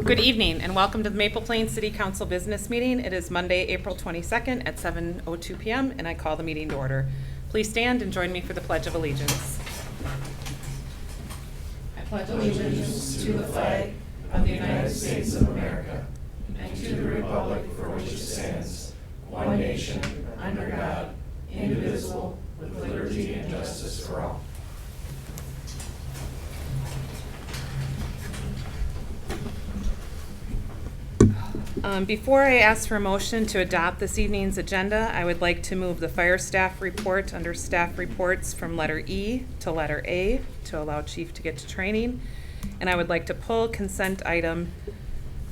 Good evening and welcome to the Maple Plains City Council Business Meeting. It is Monday, April 22nd at 7:02 p.m. and I call the meeting to order. Please stand and join me for the Pledge of Allegiance. I pledge allegiance to the flag of the United States of America and to the republic for which it stands, one nation, under God, indivisible, with liberty and justice for all. Before I ask for a motion to adopt this evening's agenda, I would like to move the fire staff report under staff reports from letter E to letter A to allow chief to get to training. And I would like to pull consent item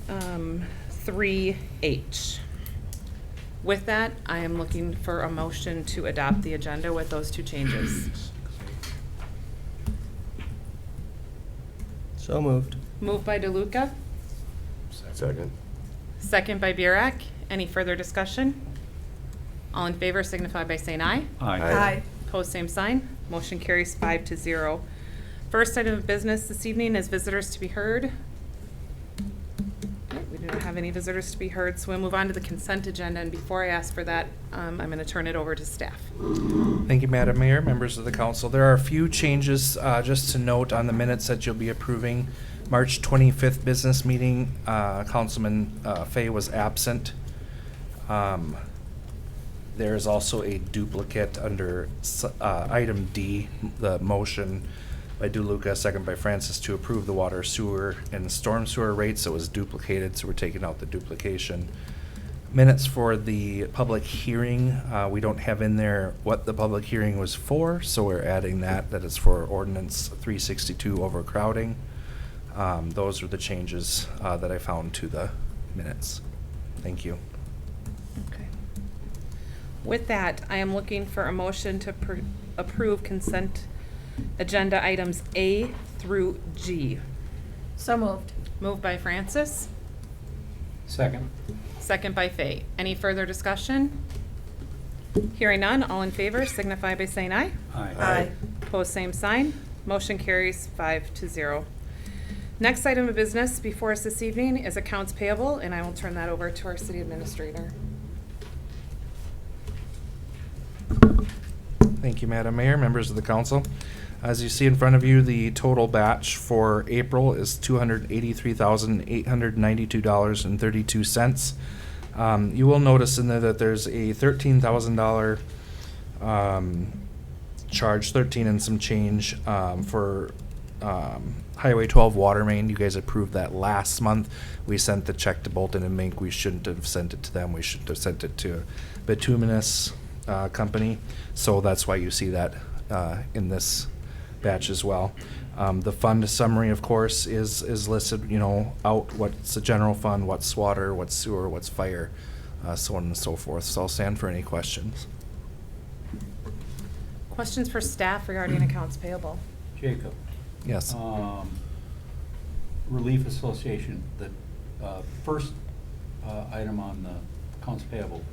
3H. With that, I am looking for a motion to adopt the agenda with those two changes. So moved. Moved by DeLuca. Second. Second by Burek. Any further discussion? All in favor signify by saying aye. Aye. Opposed, same sign. Motion carries 5-0. First item of business this evening is visitors to be heard. Okay, we do not have any visitors to be heard, so we'll move on to the consent agenda. And before I ask for that, I'm going to turn it over to staff. Thank you, Madam Mayor, members of the council. There are a few changes just to note on the minutes that you'll be approving. March 25th business meeting, Councilman Fay was absent. There is also a duplicate under item D, the motion by DeLuca, second by Francis, to approve the water, sewer, and storm sewer rates. It was duplicated, so we're taking out the duplication. Minutes for the public hearing, we don't have in there what the public hearing was for, so we're adding that is for ordinance 362 overcrowding. Those are the changes that I found to the minutes. Thank you. Okay. With that, I am looking for a motion to approve consent agenda items A through G. So moved. Moved by Francis. Second. Second by Fay. Any further discussion? Hearing none, all in favor signify by saying aye. Aye. Opposed, same sign. Motion carries 5-0. Next item of business before us this evening is accounts payable, and I will turn that over to our city administrator. Thank you, Madam Mayor, members of the council. As you see in front of you, the total batch for April is $283,892.32. You will notice in there that there's a $13,000 charge, 13 and some change, for Highway 12 water main. You guys approved that last month. We sent the check to Bolton and Mink. We shouldn't have sent it to them. We should have sent it to Bituminous company. So that's why you see that in this batch as well. The fund summary, of course, is listed, out what's the general fund, what's water, what's sewer, what's fire, so on and so forth. So I'll stand for any questions. Questions for staff regarding accounts payable? Jacob. Yes. Relief Association, the first item on the accounts payable,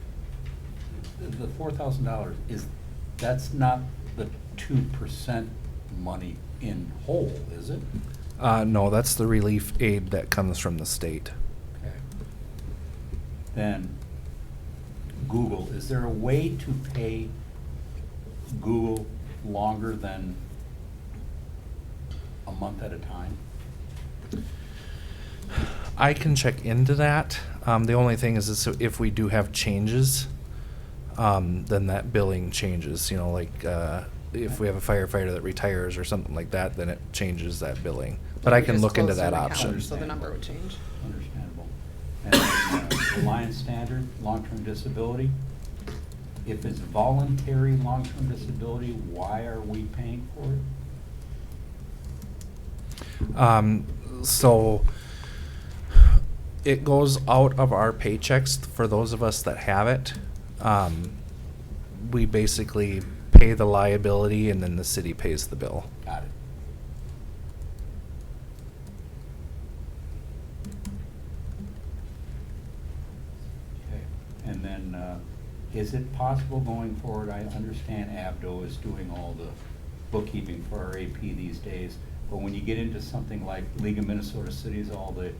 the $4,000, that's not the 2% money in whole, is it? No, that's the relief aid that comes from the state. Okay. Then Google, is there a way to pay Google longer than a month at a time? I can check into that. The only thing is if we do have changes, then that billing changes. If we have a firefighter that retires or something like that, then it changes that billing. But I can Just look into close that certain option. accounts, so the number would change. Understandable. And then, the Lion Standard, long-term disability. If it's voluntary long-term disability, why are we paying for it? So it goes out of our paychecks for those of us that have it. We basically pay the liability and then the city pays the bill. Got it. Okay. And then, is it possible going forward, I understand Abdo is doing all the bookkeeping for our AP these days, but when you get into something like League of Minnesota Cities, all the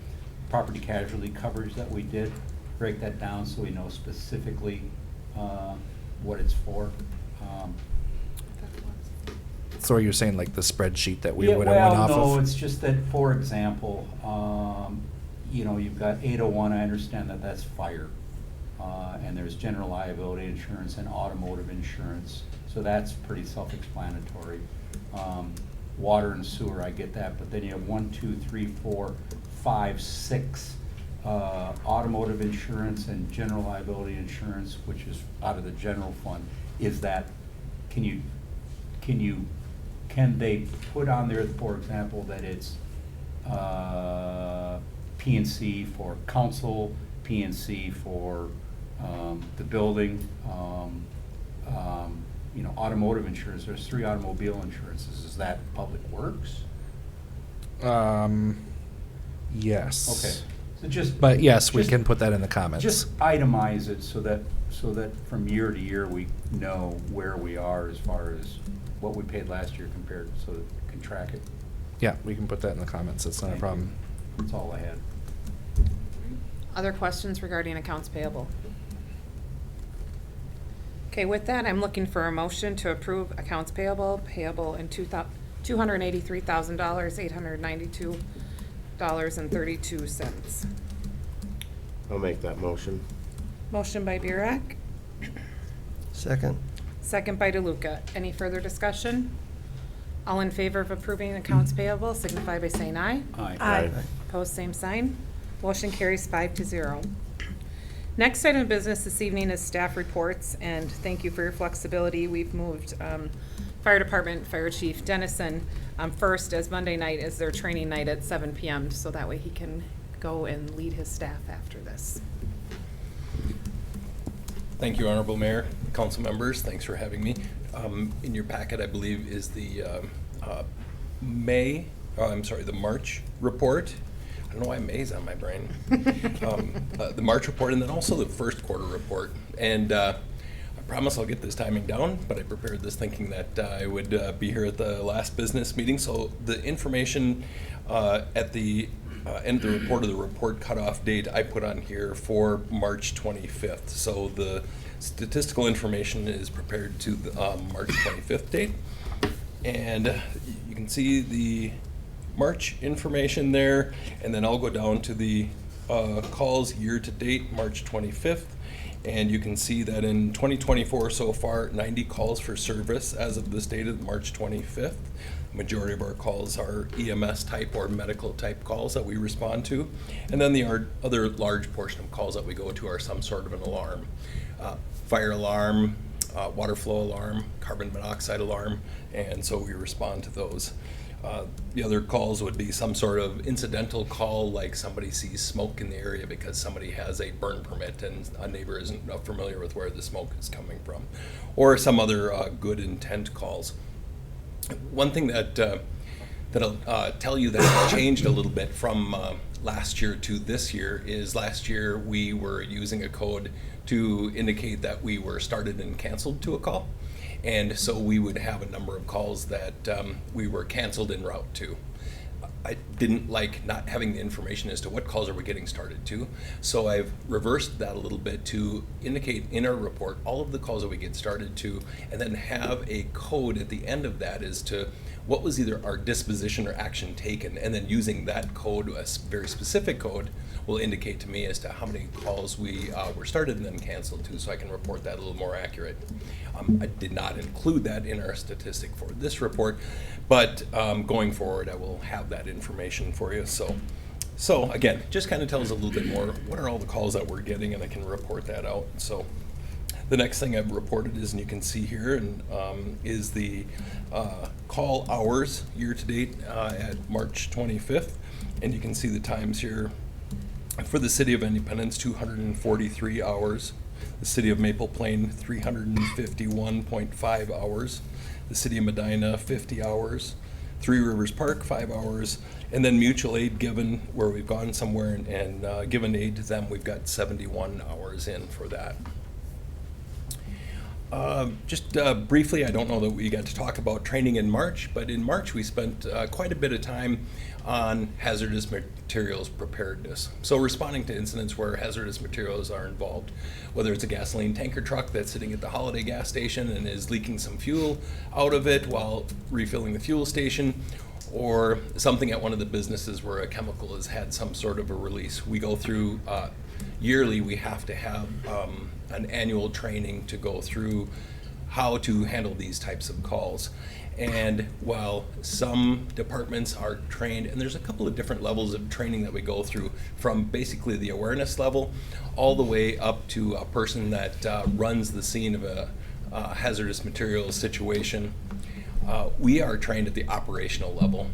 property casualty coverage that we did, break that down so we know specifically what it's for. So are you saying like the spreadsheet that we Yeah, would have went off well, no, of? it's just that, for example, you know, you've got 801, I understand that that's fire. And there's general liability insurance and automotive insurance, so that's pretty self-explanatory. Water and sewer, I get that, but then you have 1, 2, 3, 4, 5, 6 automotive insurance and general liability insurance, which is out of the general fund. Is that, can they put on there, for example, that it's P&C for council, P&C for the building, you know, automotive insurance? There's 3 automobile insurances. Is that Public Works? Yes. Okay, so just. But yes, we just- can put that in the comments. Just itemize it so that from year to year, we know where we are as far as what we paid last year compared, so that we can track it. Yeah, we can put that in the comments. It's not a Thank you. problem. That's all I had. Other questions regarding accounts payable? Okay, with that, I'm looking for a motion to approve accounts payable in $283,000, $892.32. I'll make that motion. Motion by Burek, Second. second by DeLuca. Any further discussion? All in favor of approving accounts payable signify by saying aye. Aye. Opposed, same sign. Motion carries 5-0. Next item of business this evening is staff reports, and thank you for your flexibility. We've moved Fire Department Fire Chief Dennison first, as Monday night is their training night at 7 p.m., so that way he can go and lead his staff after this. Thank you, Honorable Mayor, council members. Thanks for having me. In your packet, I believe, is the the March report. I don't know why May's on my brain. The March report, and then also the first quarter report. And I promise I'll get this timing down, but I prepared this thinking that I would be here at the last business meeting. So the information at the end of the report, or the report cutoff date, I put on here for March 25th. So the statistical information is prepared to the March 25th date. And you can see the March information there, and then I'll go down to the calls year to date, March 25th. And you can see that in 2024 so far, 90 calls for service as of this date of March 25th. Majority of our calls are EMS type or medical type calls that we respond to. And then the other large portion of calls that we go to are some sort of an alarm. Fire alarm, water flow alarm, carbon monoxide alarm, and so we respond to those. The other calls would be some sort of incidental call, like somebody sees smoke in the area because somebody has a burn permit and a neighbor isn't familiar with where the smoke is coming from, or some other good intent calls. One thing that'll tell you that it changed a little bit from last year to this year is last year we were using a code to indicate that we were started and canceled to a call. And so we would have a number of calls that we were canceled en route to. I didn't like not having the information as to what calls are we getting started to. So I've reversed that a little bit to indicate in our report all of the calls that we get started to, and then have a code at the end of that as to what was either our disposition or action taken, and then using that code, a very specific code, will indicate to me as to how many calls we were started and then canceled to, so I can report that a little more accurate. I did not include that in our statistic for this report, but going forward I will have that information for you. So again, just kind of tells a little bit more, what are all the calls that we're getting, and I can report that out. So the next thing I've reported is, and you can see here, and is the call hours year to date at March 25th, and you can see the times here. For the City of Independence, 243 hours. The City of Maple Plain, 351.5 hours. The City of Medina, 50 hours. Three Rivers Park, 5 hours. And then mutual aid given, where we've gone somewhere and given aid to them, we've got 71 hours in for that. Just briefly, I don't know that we got to talk about training in March, but in March we spent quite a bit of time on hazardous materials preparedness. So responding to incidents where hazardous materials are involved, whether it's a gasoline tanker truck that's sitting at the Holiday gas station and is leaking some fuel out of it while refilling the fuel station, or something at one of the businesses where a chemical has had some sort of a release. We go through yearly, we have to have an annual training to go through how to handle these types of calls. And while some departments are trained, and there's a couple of different levels of training that we go through, from basically the awareness level all the way up to a person that runs the scene of a hazardous materials situation. We are trained at the operational level.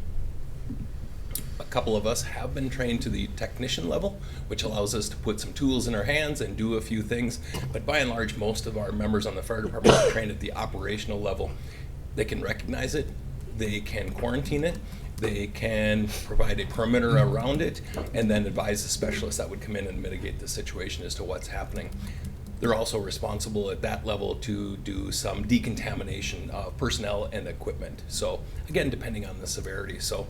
A couple of us have been trained to the technician level, which allows us to put some tools in our hands and do a few things. But by and large, most of our members on the fire department are trained at the operational level. They can recognize it, they can quarantine it, they can provide a perimeter around it, and then advise the specialists that would come in and mitigate the situation as to what's happening. They're also responsible at that level to do some decontamination of personnel and equipment. So again, depending on the severity. So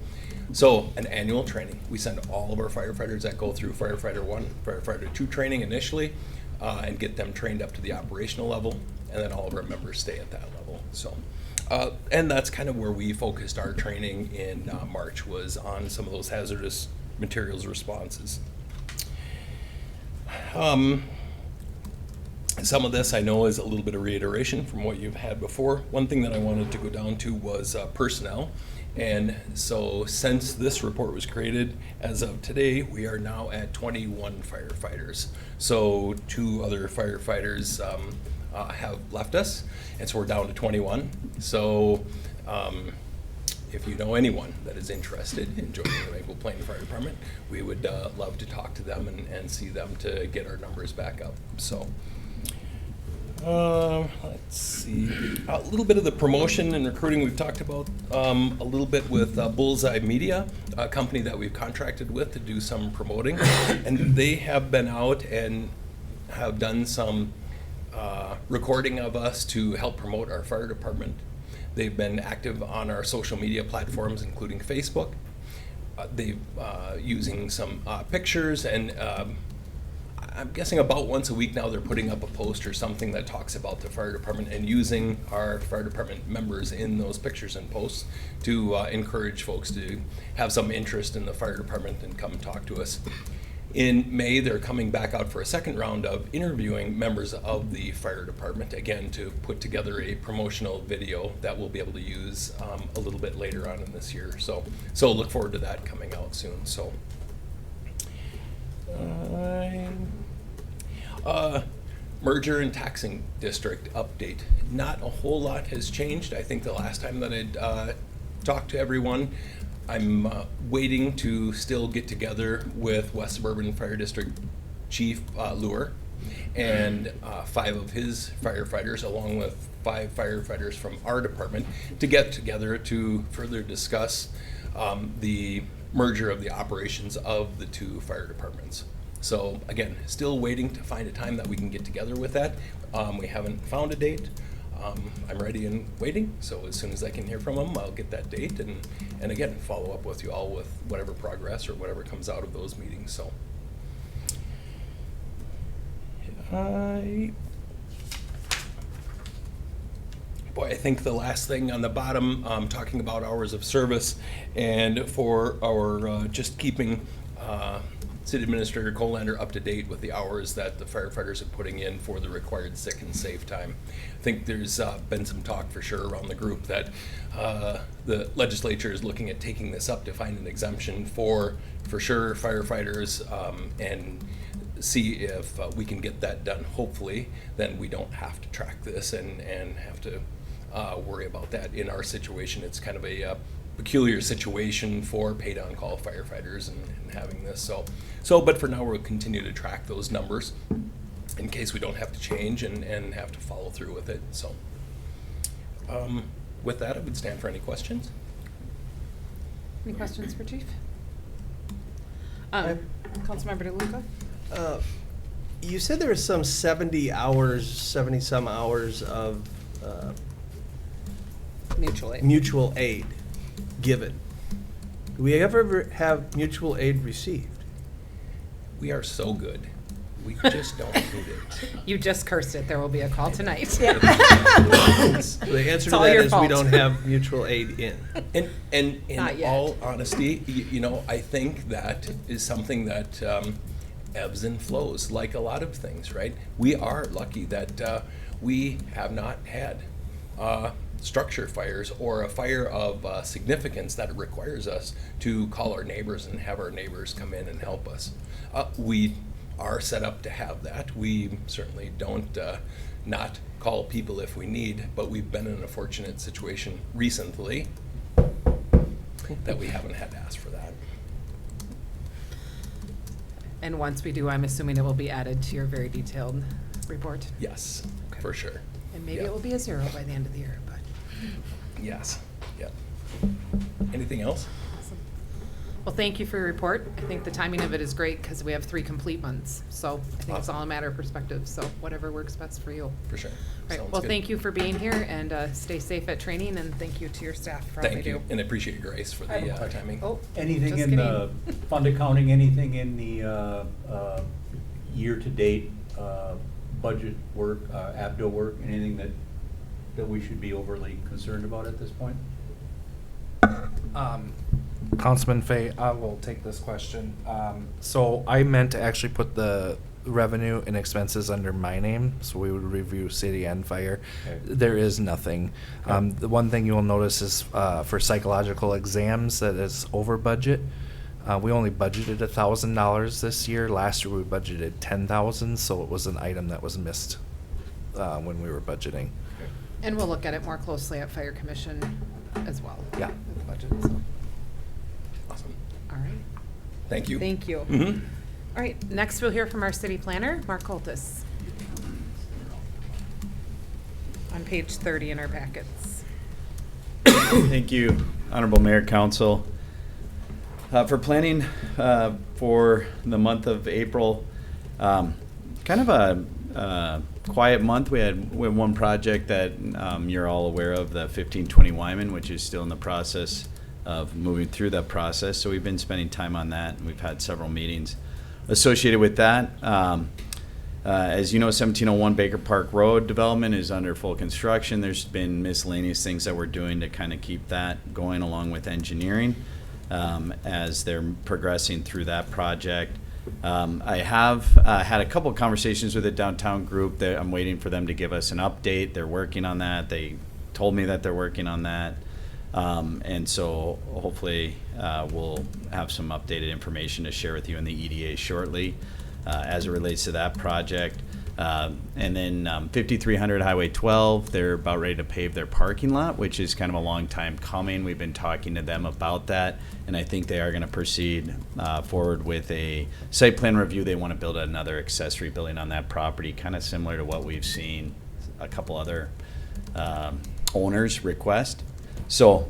an annual training. We send all of our firefighters that go through Firefighter 1, Firefighter 2 training initially, and get them trained up to the operational level, and then all of our members stay at that level. So, and that's kind of where we focused our training in March, was on some of those hazardous materials responses. Some of this I know is a little bit of reiteration from what you've had before. One thing that I wanted to go down to was personnel. And so since this report was created, as of today, we are now at 21 firefighters. So 2 other firefighters have left us, and so we're down to 21. So if you know anyone that is interested in joining the Maple Plain Fire Department, we would love to talk to them and see them to get our numbers back up. So. Let's see. A little bit of the promotion and recruiting we've talked about a little bit with Bullseye Media, a company that we've contracted with to do some promoting. And they have been out and have done some recording of us to help promote our fire department. They've been active on our social media platforms, including Facebook. They've using some pictures, and I'm guessing about once a week now they're putting up a post or something that talks about the fire department, and using our fire department members in those pictures and posts to encourage folks to have some interest in the fire department and come talk to us. In May, they're coming back out for a second round of interviewing members of the fire department, again, to put together a promotional video that we'll be able to use a little bit later on in this year. So look forward to that coming out soon. So. Merger and taxing district update. Not a whole lot has changed. I think the last time that I'd talked to everyone, I'm waiting to still get together with West Suburban Fire District Chief Luer and 5 of his firefighters, along with 5 firefighters from our department, to get together to further discuss the merger of the operations of the 2 fire departments. So again, still waiting to find a time that we can get together with that. We haven't found a date. I'm ready and waiting, so as soon as I can hear from them, I'll get that date and again, follow up with you all with whatever progress or whatever comes out of those meetings. So I think the last thing on the bottom, talking about hours of service, and for our just keeping City Administrator Colander up to date with the hours that the firefighters are putting in for the required sick and safe time. I think there's been some talk for sure around the group that the legislature is looking at taking this up to find an exemption for sure firefighters, and see if we can get that done. Hopefully, then we don't have to track this and have to worry about that. In our situation, it's kind of a peculiar situation for paid on-call firefighters and having this. But for now, we'll continue to track those numbers in case we don't have to change and have to follow through with it. So with that, I would stand for any questions. Any questions for Chief? Councilmember DeLuca? You said there was some 70-some hours of Mutual aid. mutual aid given. Do we ever have mutual aid received? We are so good. We just don't need it. You just cursed it. There will be a call tonight. The answer It's to all that your is we fault. don't have mutual aid in. And in Not yet. all honesty, you know, I think that is something that ebbs and flows, like a lot of things, right? We are lucky that we have not had structure fires or a fire of significance that requires us to call our neighbors and have our neighbors come in and help us. We are set up to have that. We certainly don't not call people if we need, but we've been in a fortunate situation recently that we haven't had to ask for that. And once we do, I'm assuming it will be added to your very detailed report. Yes, Okay. for sure. And maybe Yeah. it will be a 0 by the end of the year, but. Yes, yep. Anything else? Awesome. Well, thank you for your report. I think the timing of it is great because we have 3 complete months. So I think it's all a matter of perspective, so whatever works best for you. For sure. Right, Sounds well, good. thank you for being here and stay safe at training and thank you to your staff for all they Thank do. you, and I appreciate your grace for I have a the question. timing. Oh, Anything just in the kidding. fund accounting, anything in the year-to-date budget work, ABDO work, anything that we should be overly concerned about at this point? Councilman Fay, I will take this question. So I meant to actually put the revenue and expenses under my name, so we would review city and fire. Okay. There is nothing. The one thing you will notice is for psychological exams that is over budget. We only budgeted $1,000 this year. Last year we budgeted 10,000, so it was an item that was missed when we were budgeting. And we'll look at it more closely at Fire Commission as well. Yeah. with the budget, so. Awesome. All right, Thank you. thank you. Mhm. All right, next we'll hear from our city planner, Mark Holtis. On page 30 in our packets. Thank you, Honorable Mayor, Council. For planning for the month of April, kind of a quiet month. We had one project that you're all aware of, the 1520 Wyman, which is still in the process of moving through that process. So we've been spending time on that, and we've had several meetings associated with that. As you know, 1701 Baker Park Road development is under full construction. There's been miscellaneous things that we're doing to kind of keep that going along with engineering as they're progressing through that project. I have had a couple of conversations with the downtown group that I'm waiting for them to give us an update. They're working on that. They told me that they're working on that. And so hopefully we'll have some updated information to share with you in the EDA shortly as it relates to that project. And then 5300 Highway 12, they're about ready to pave their parking lot, which is kind of a long time coming. We've been talking to them about that, and I think they are going to proceed forward with a site plan review. They want to build another accessory building on that property, kind of similar to what we've seen a couple other owners request. So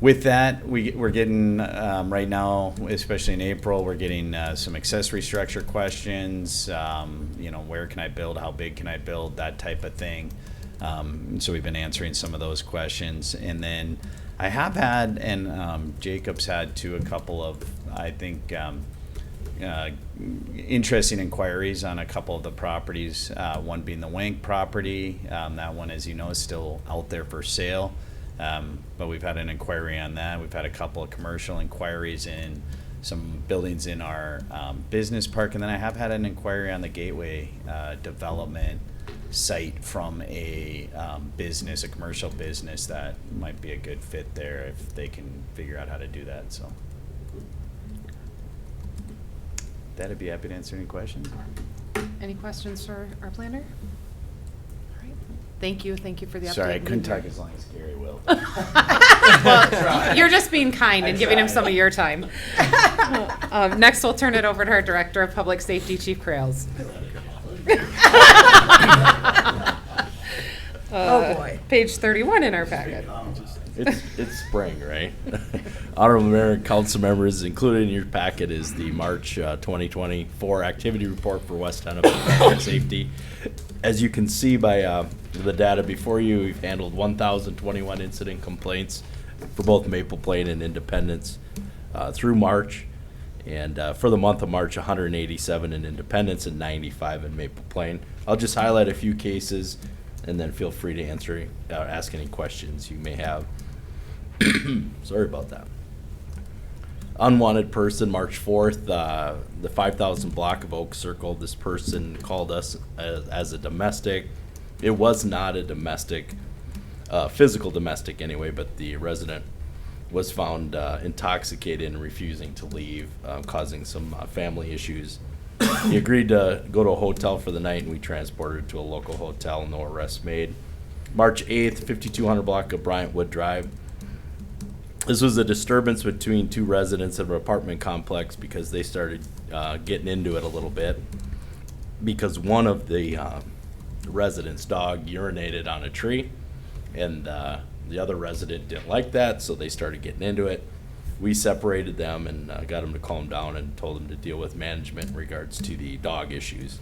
with that, we're getting right now, especially in April, we're getting some accessory structure questions. You know, where can I build? How big can I build? That type of thing. So we've been answering some of those questions, and then I have had, and Jacob's had too, a couple of, I think, interesting inquiries on a couple of the properties. One being the Wank property. That one, as you know, is still out there for sale. But we've had an inquiry on that. We've had a couple of commercial inquiries in some buildings in our business park. And then I have had an inquiry on the Gateway development site from a business, a commercial business that might be a good fit there if they can figure out how to do that. So that'd be happy to answer any questions. Any questions for our planner? All right, thank you for the update. Sorry, I and couldn't being here. talk as long as Gary will. Well, you're just being kind and I giving him tried. some of your time. Next, we'll turn it over to our Director of Public Safety, Chief Krales. Oh, boy. Page 31 in our packet. It's spring, right? Honorable Mayor and council members, included in your packet is the March 2024 activity report for West Hennepin Traffic Safety. As you can see by the data before you, we've handled 1,021 incident complaints for both Maple Plain and Independence through March. And for the month of March, 187 in Independence and 95 in Maple Plain. I'll just highlight a few cases and then feel free to ask any questions you may have. Sorry about that. Unwanted person, March 4th, the 5,000 block of Oak Circle. This person called us as a domestic. It was not a domestic, physical domestic anyway, but the resident was found intoxicated and refusing to leave, causing some family issues. He agreed to go to a hotel for the night, and we transported to a local hotel. No arrests made. March 8th, 5200 block of Bryant Wood Drive. This was a disturbance between two residents of an apartment complex because they started getting into it a little bit because one of the residents' dog urinated on a tree, and the other resident didn't like that, so they started getting into it. We separated them and got them to calm down and told them to deal with management in regards to the dog issues.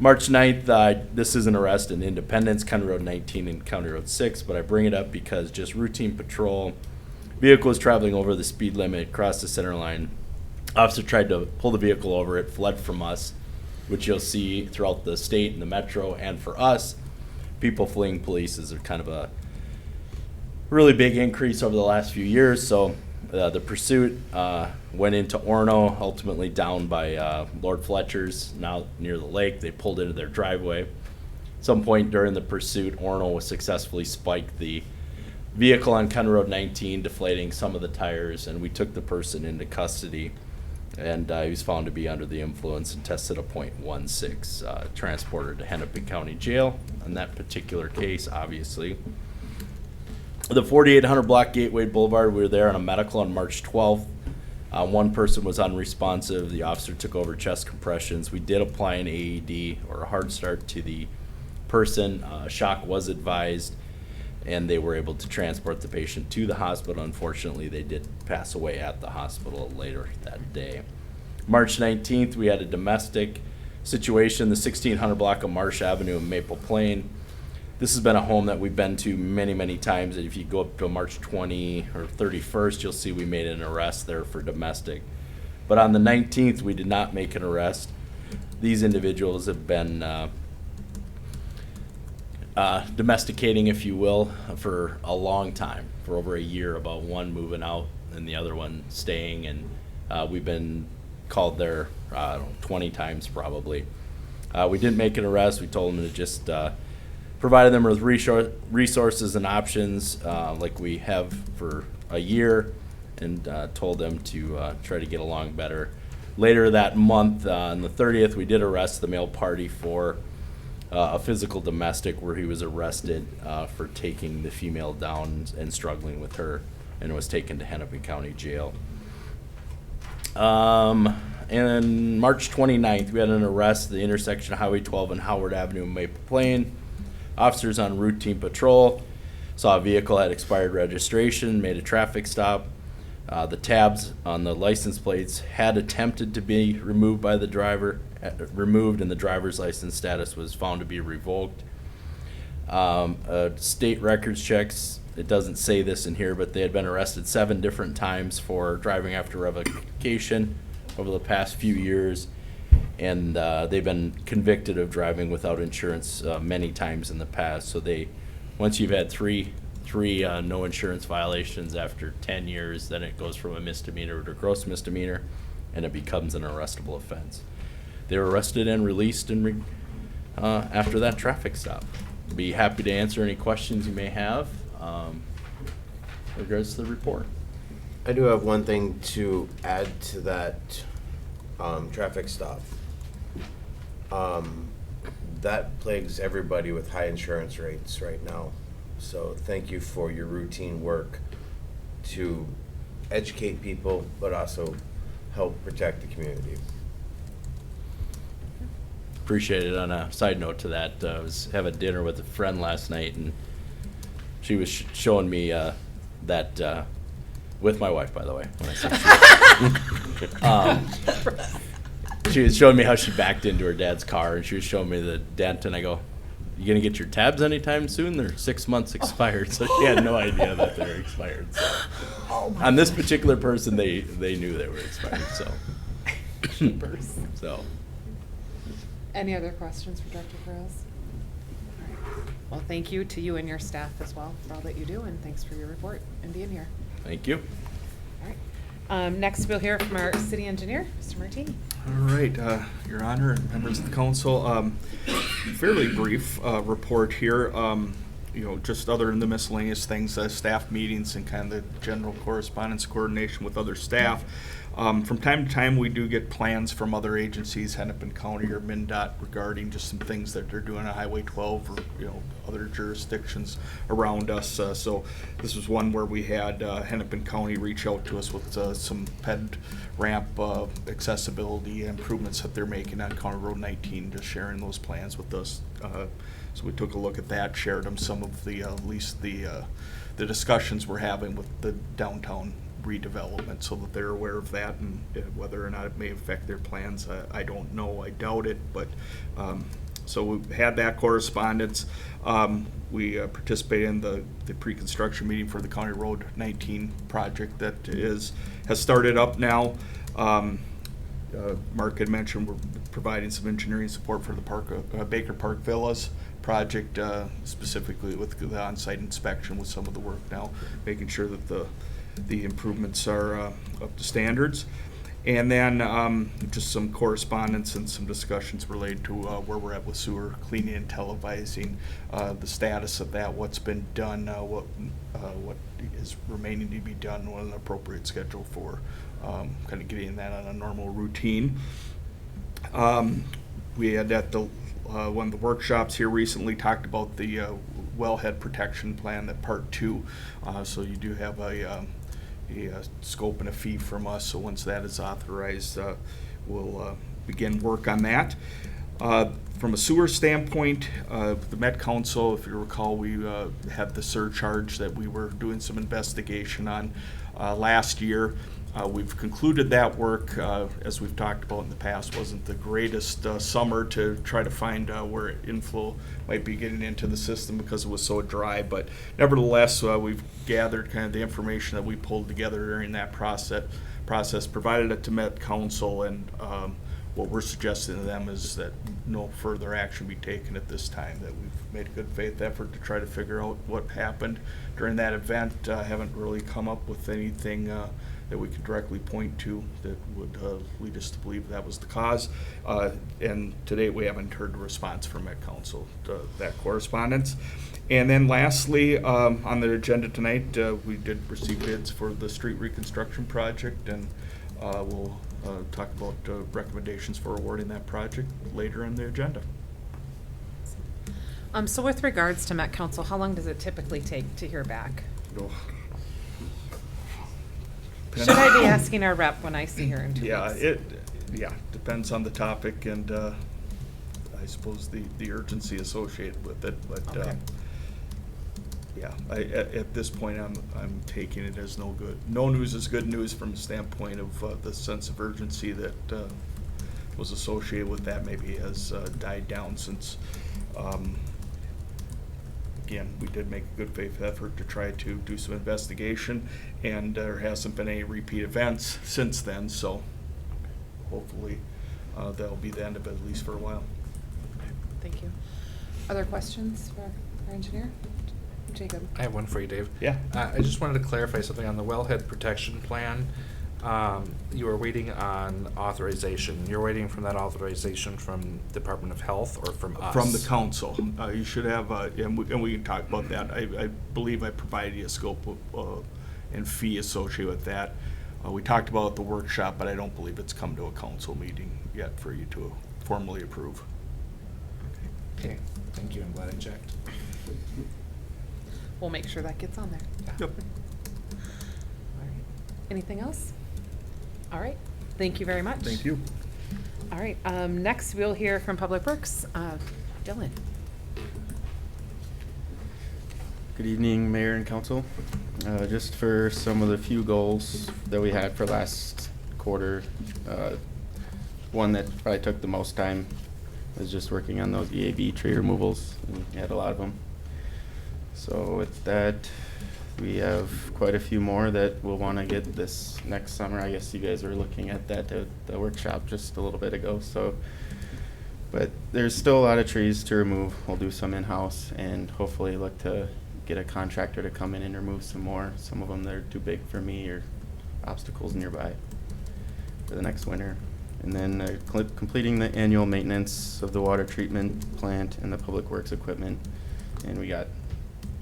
March 9th, this is an arrest in Independence, County Road 19 and County Road 6, but I bring it up because just routine patrol. Vehicle was traveling over the speed limit, crossed the center line. Officer tried to pull the vehicle over. It fled from us, which you'll see throughout the state and the metro. And for us, people fleeing police is kind of a really big increase over the last few years. So the pursuit went into Orono, ultimately down by Lord Fletcher's, now near the lake. They pulled into their driveway. At some point during the pursuit, Orono successfully spiked the vehicle on County Road 19, deflating some of the tires, and we took the person into custody, and he was found to be under the influence and tested a .16, transported to Hennepin County Jail on that particular case, obviously. The 4800 block Gateway Boulevard, we were there on a medical on March 12th. One person was unresponsive. The officer took over chest compressions. We did apply an AED or a hard start to the person. Shock was advised, and they were able to transport the patient to the hospital. Unfortunately, they did pass away at the hospital later that day. March 19th, we had a domestic situation, the 1600 block of Marsh Avenue in Maple Plain. This has been a home that we've been to many, many times. And if you go up to March 20 or 31st, you'll see we made an arrest there for domestic. But on the 19th, we did not make an arrest. These individuals have been domesticating, if you will, for a long time, for over a year, about one moving out and the other one staying. And we've been called there, 20 times probably. We didn't make an arrest. We told them to just provided them with resources and options like we have for a year, and told them to try to get along better. Later that month, on the 30th, we did arrest the male party for a physical domestic where he was arrested for taking the female down and struggling with her, and was taken to Hennepin County Jail. And then March 29th, we had an arrest at the intersection of Highway 12 and Howard Avenue in Maple Plain. Officers on routine patrol saw a vehicle had expired registration, made a traffic stop. The tabs on the license plates had attempted to be removed by the driver, and the driver's license status was found to be revoked. State records checks, it doesn't say this in here, but they had been arrested 7 different times for driving after revocation over the past few years. And they've been convicted of driving without insurance many times in the past. So once you've had three no insurance violations after 10 years, then it goes from a misdemeanor to a gross misdemeanor, and it becomes an arrestable offense. They were arrested and released after that traffic stop. Be happy to answer any questions you may have in regards to the report. I do have one thing to add to that traffic stop. That plagues everybody with high insurance rates right now. So thank you for your routine work to educate people, but also help protect the community. Appreciate it. On a side note to that, I was having dinner with a friend last night, and she was showing me that with my wife, by the way. When I say she was showing me how she backed into her dad's car, and she was showing me the dent, and I go, "You gonna get your tabs anytime soon? They're 6 months expired." So she had no idea that they were expired. So on this particular person, they knew they were expired. So so. Any other questions for Director Perez? Well, thank you to you and your staff as well for all that you do, and thanks for your report and being here. Thank you. All right. Next, we'll hear from our city engineer, Mr. Martini. All right, Your Honor and members of the council, fairly brief report here. Just other than the miscellaneous things, staff meetings and kind of the general correspondence coordination with other staff. From time to time, we do get plans from other agencies, Hennepin County or MnDOT, regarding just some things that they're doing on Highway 12 or other jurisdictions around us. So this was one where we had Hennepin County reach out to us with some ped ramp accessibility improvements that they're making on County Road 19, just sharing those plans with us. So we took a look at that, shared them some of the at least the discussions we're having with the downtown redevelopment, so that they're aware of that, and whether or not it may affect their plans, I don't know. I doubt it, but so we had that correspondence. We participated in the pre-construction meeting for the County Road 19 project that has started up now. Mark had mentioned we're providing some engineering support for the Baker Park Villas project, specifically with the on-site inspection with some of the work now, making sure that the improvements are up to standards. And then just some correspondence and some discussions related to where we're at with sewer cleaning and televising, the status of that, what's been done, what is remaining to be done, what an appropriate schedule for kind of getting that on a normal routine. We had at the one of the workshops here recently talked about the wellhead protection plan, that part 2. So you do have a scope and a fee from us. So once that is authorized, we'll begin work on that. From a sewer standpoint, the Met Council, if you recall, we had the surcharge that we were doing some investigation on last year. We've concluded that work. As we've talked about in the past, wasn't the greatest summer to try to find where inflow might be getting into the system because it was so dry. But nevertheless, we've gathered kind of the information that we pulled together during that process, provided it to Met Council, and what we're suggesting to them is that no further action be taken at this time, that we've made a good faith effort to try to figure out what happened during that event. Haven't really come up with anything that we could directly point to that would lead us to believe that was the cause. And to date, we haven't heard a response from Met Council to that correspondence. And then lastly, on the agenda tonight, we did receive bids for the street reconstruction project, and we'll talk about recommendations for awarding that project later in the agenda. So with regards to Met Council, how long does it typically take to hear back? Oh. Should I be asking our rep when I see her in 2 weeks? Yeah, depends on the topic and I suppose the urgency associated with it, but Okay. yeah, at this point I'm taking it as no good. No news is good news from the standpoint of the sense of urgency that was associated with that maybe has died down since again, we did make a good faith effort to try to do some investigation, and there hasn't been any repeat events since then, so hopefully that'll be the end of it, at least for a while. Thank you. Other questions for our engineer? Jacob? I have one for you, Dave. Yeah. I just wanted to clarify something on the wellhead protection plan. You are waiting on authorization. You're waiting from that authorization from Department of Health or from us? From the council. You should have, and we can talk about that. I believe I provided you a scope of, and fee associated with that. We talked about it at the workshop, but I don't believe it's come to a council meeting yet for you to formally approve. Okay, thank you. I'm glad I checked. We'll make sure that gets on there. Yep. All right. Anything else? All right. Thank you very much. Thank you. All right. Next, we'll hear from Public Works. Dylan. Good evening, Mayor and Council. Just for some of the few goals that we had for last quarter, one that probably took the most time was just working on those EAB tree removals, and we had a lot of them. So with that, we have quite a few more that we'll want to get this next summer. I guess you guys were looking at that at the workshop just a little bit ago. So, but there's still a lot of trees to remove. We'll do some in-house and hopefully look to get a contractor to come in and remove some more. Some of them that are too big for me or obstacles nearby for the next winter. And then completing the annual maintenance of the water treatment plant and the public works equipment. And we got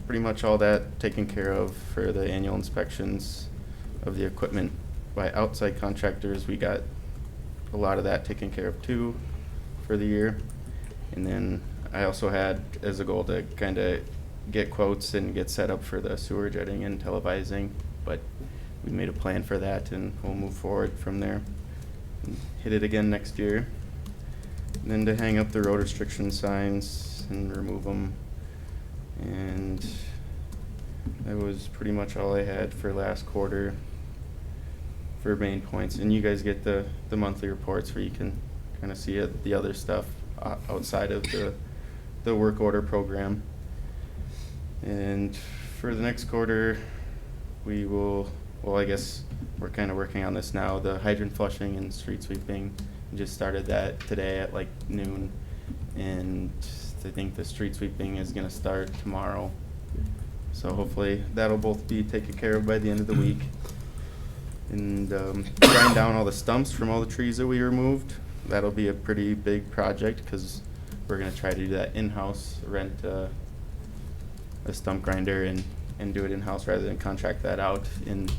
pretty much all that taken care of for the annual inspections of the equipment by outside contractors. We got a lot of that taken care of too for the year. And then I also had as a goal to kind of get quotes and get set up for the sewer jetting and televising, but we made a plan for that and we'll move forward from there and hit it again next year. And then to hang up the road restriction signs and remove them. And that was pretty much all I had for last quarter for main points. And you guys get the monthly reports where you can kind of see the other stuff outside of the work order program. And for the next quarter, we will, well, I guess we're kind of working on this now, the hydrant flushing and street sweeping. We just started that today at like noon. And I think the street sweeping is going to start tomorrow. So hopefully that'll both be taken care of by the end of the week. And grind down all the stumps from all the trees that we removed. That'll be a pretty big project because we're going to try to do that in-house, rent a stump grinder and do it in-house rather than contract that out. And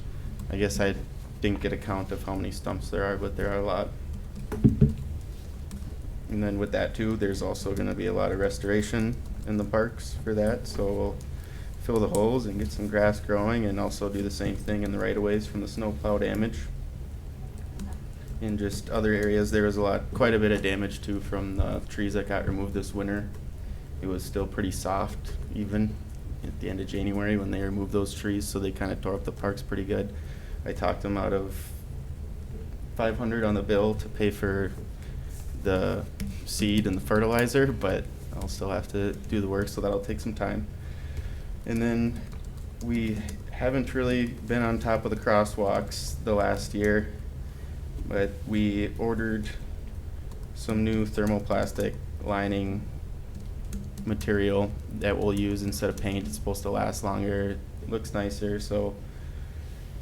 I guess I didn't get a count of how many stumps there are, but there are a lot. And then with that too, there's also going to be a lot of restoration in the parks for that. So we'll fill the holes and get some grass growing and also do the same thing in the right-of-ways from the snowplow damage. In just other areas, there was quite a bit of damage too from the trees that got removed this winter. It was still pretty soft even at the end of January when they removed those trees, so they kind of tore up the parks pretty good. I talked them out of $500 on the bill to pay for the seed and the fertilizer, but I'll still have to do the work, so that'll take some time. And then we haven't really been on top of the crosswalks the last year, but we ordered some new thermoplastic lining material that we'll use instead of paint. It's supposed to last longer, it looks nicer, so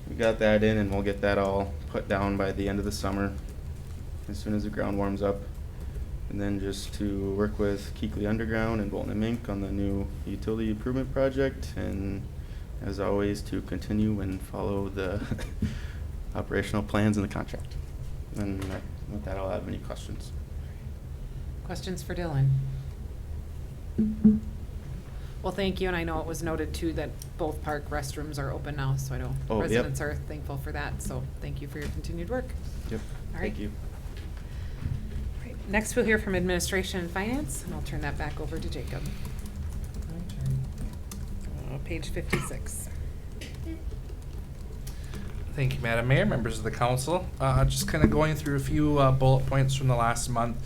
we got that in and we'll get that all put down by the end of the summer as soon as the ground warms up. And then just to work with Keekly Underground and Bolton & Mink on the new utility improvement project, and as always to continue and follow the operational plans in the contract. And with that, I'll have any questions. Questions for Dylan? Well, thank you, and I know it was noted too that both park restrooms are open now, so I know Oh, yep. residents are thankful for that, so thank you for your continued work. Yep. All right. Thank you. Right. Next, we'll hear from Administration and Finance, and I'll turn that back over to Jacob. Page 56. Thank you, Madam Mayor, members of the council. Just kind of going through a few bullet points from the last month.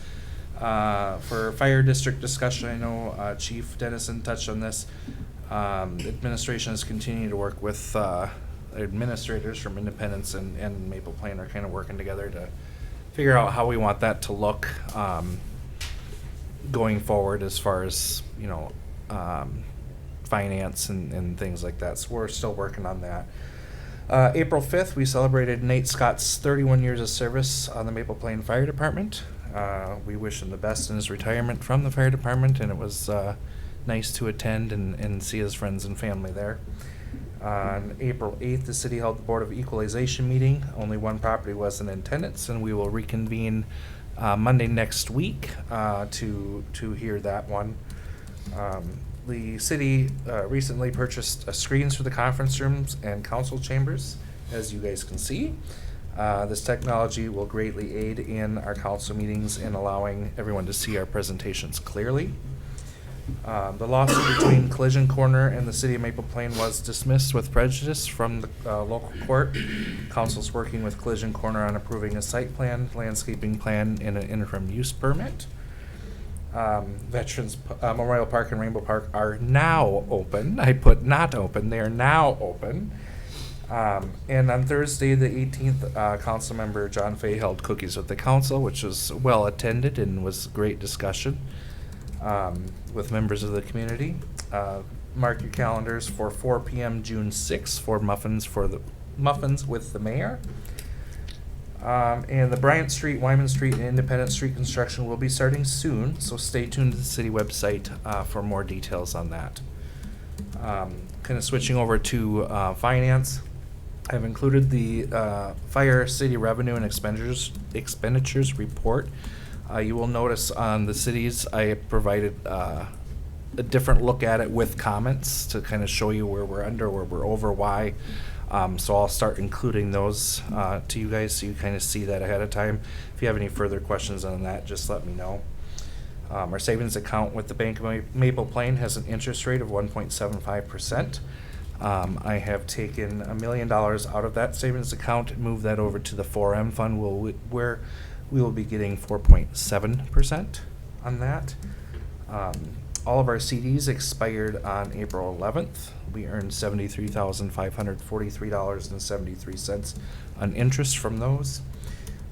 For fire district discussion, I know Chief Dennison touched on this. The administration is continuing to work with administrators from Independence and Maple Plain are kind of working together to figure out how we want that to look going forward as far as, you know, finance and things like that. So we're still working on that. April 5th, we celebrated Nate Scott's 31 years of service on the Maple Plain Fire Department. We wish him the best in his retirement from the fire department, and it was nice to attend and see his friends and family there. On April 8th, the city held the Board of Equalization meeting. Only one property was in attendance, and we will reconvene Monday next week to hear that one. The city recently purchased screens for the conference rooms and council chambers, as you guys can see. This technology will greatly aid in our council meetings and allowing everyone to see our presentations clearly. The lawsuit between Collision Corner and the City of Maple Plain was dismissed with prejudice from the local court. Council's working with Collision Corner on approving a site plan, landscaping plan, and an interim use permit. Veterans Memorial Park and Rainbow Park are now open. I put not open. They are now open. And on Thursday, the 18th, Councilmember John Fay held cookies with the council, which was well attended and was great discussion with members of the community. Mark your calendars for 4 p.m. June 6th for muffins with the mayor. And the Bryant Street, Wyman Street, and Independent Street construction will be starting soon, so stay tuned to the city website for more details on that. Kind of switching over to finance. I've included the fire city revenue and expenditures report. You will notice on the cities, I provided a different look at it with comments to kind of show you where we're under, where we're over, why. So I'll start including those to you guys so you kind of see that ahead of time. If you have any further questions on that, just let me know. Our savings account with the Bank of Maple Plain has an interest rate of 1.75%. I have taken $1 million out of that savings account and moved that over to the 4M fund where we will be getting 4.7% on that. All of our CDs expired on April 11th. We earned $73,543.73 on interest from those.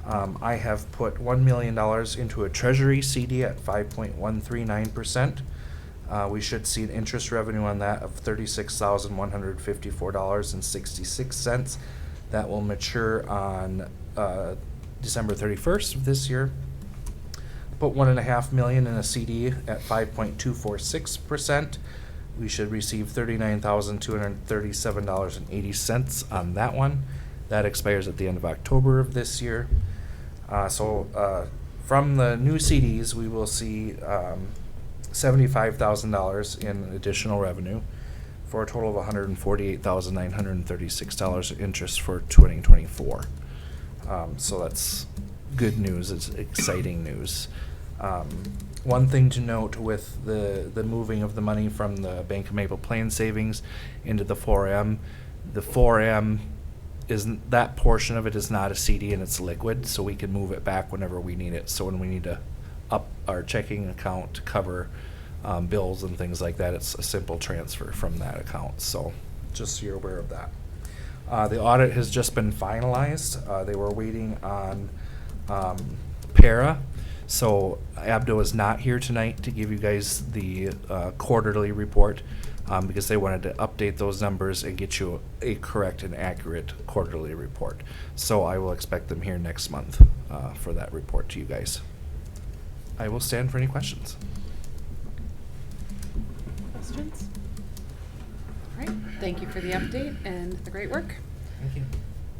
I have put $1 million into a treasury CD at 5.139%. We should see an interest revenue on that of $36,154.66. That will mature on December 31st of this year. Put $1.5 million in a CD at 5.246%. We should receive $39,237.80 on that one. That expires at the end of October of this year. From the new CDs, we will see $75,000 in additional revenue for a total of $148,936 in interest for 2024. So that's good news. It's exciting news. One thing to note with the moving of the money from the Bank of Maple Plain savings into the 4M isn't, that portion of it is not a CD and it's liquid, so we can move it back whenever we need it. So when we need to up our checking account to cover bills and things like that, it's a simple transfer from that account. So just so you're aware of that. The audit has just been finalized. They were waiting on para. So Abdo is not here tonight to give you guys the quarterly report because they wanted to update those numbers and get you a correct and accurate quarterly report. So I will expect them here next month for that report to you guys. I will stand for any questions. Questions? All right, thank you for the update and the great work. Thank you.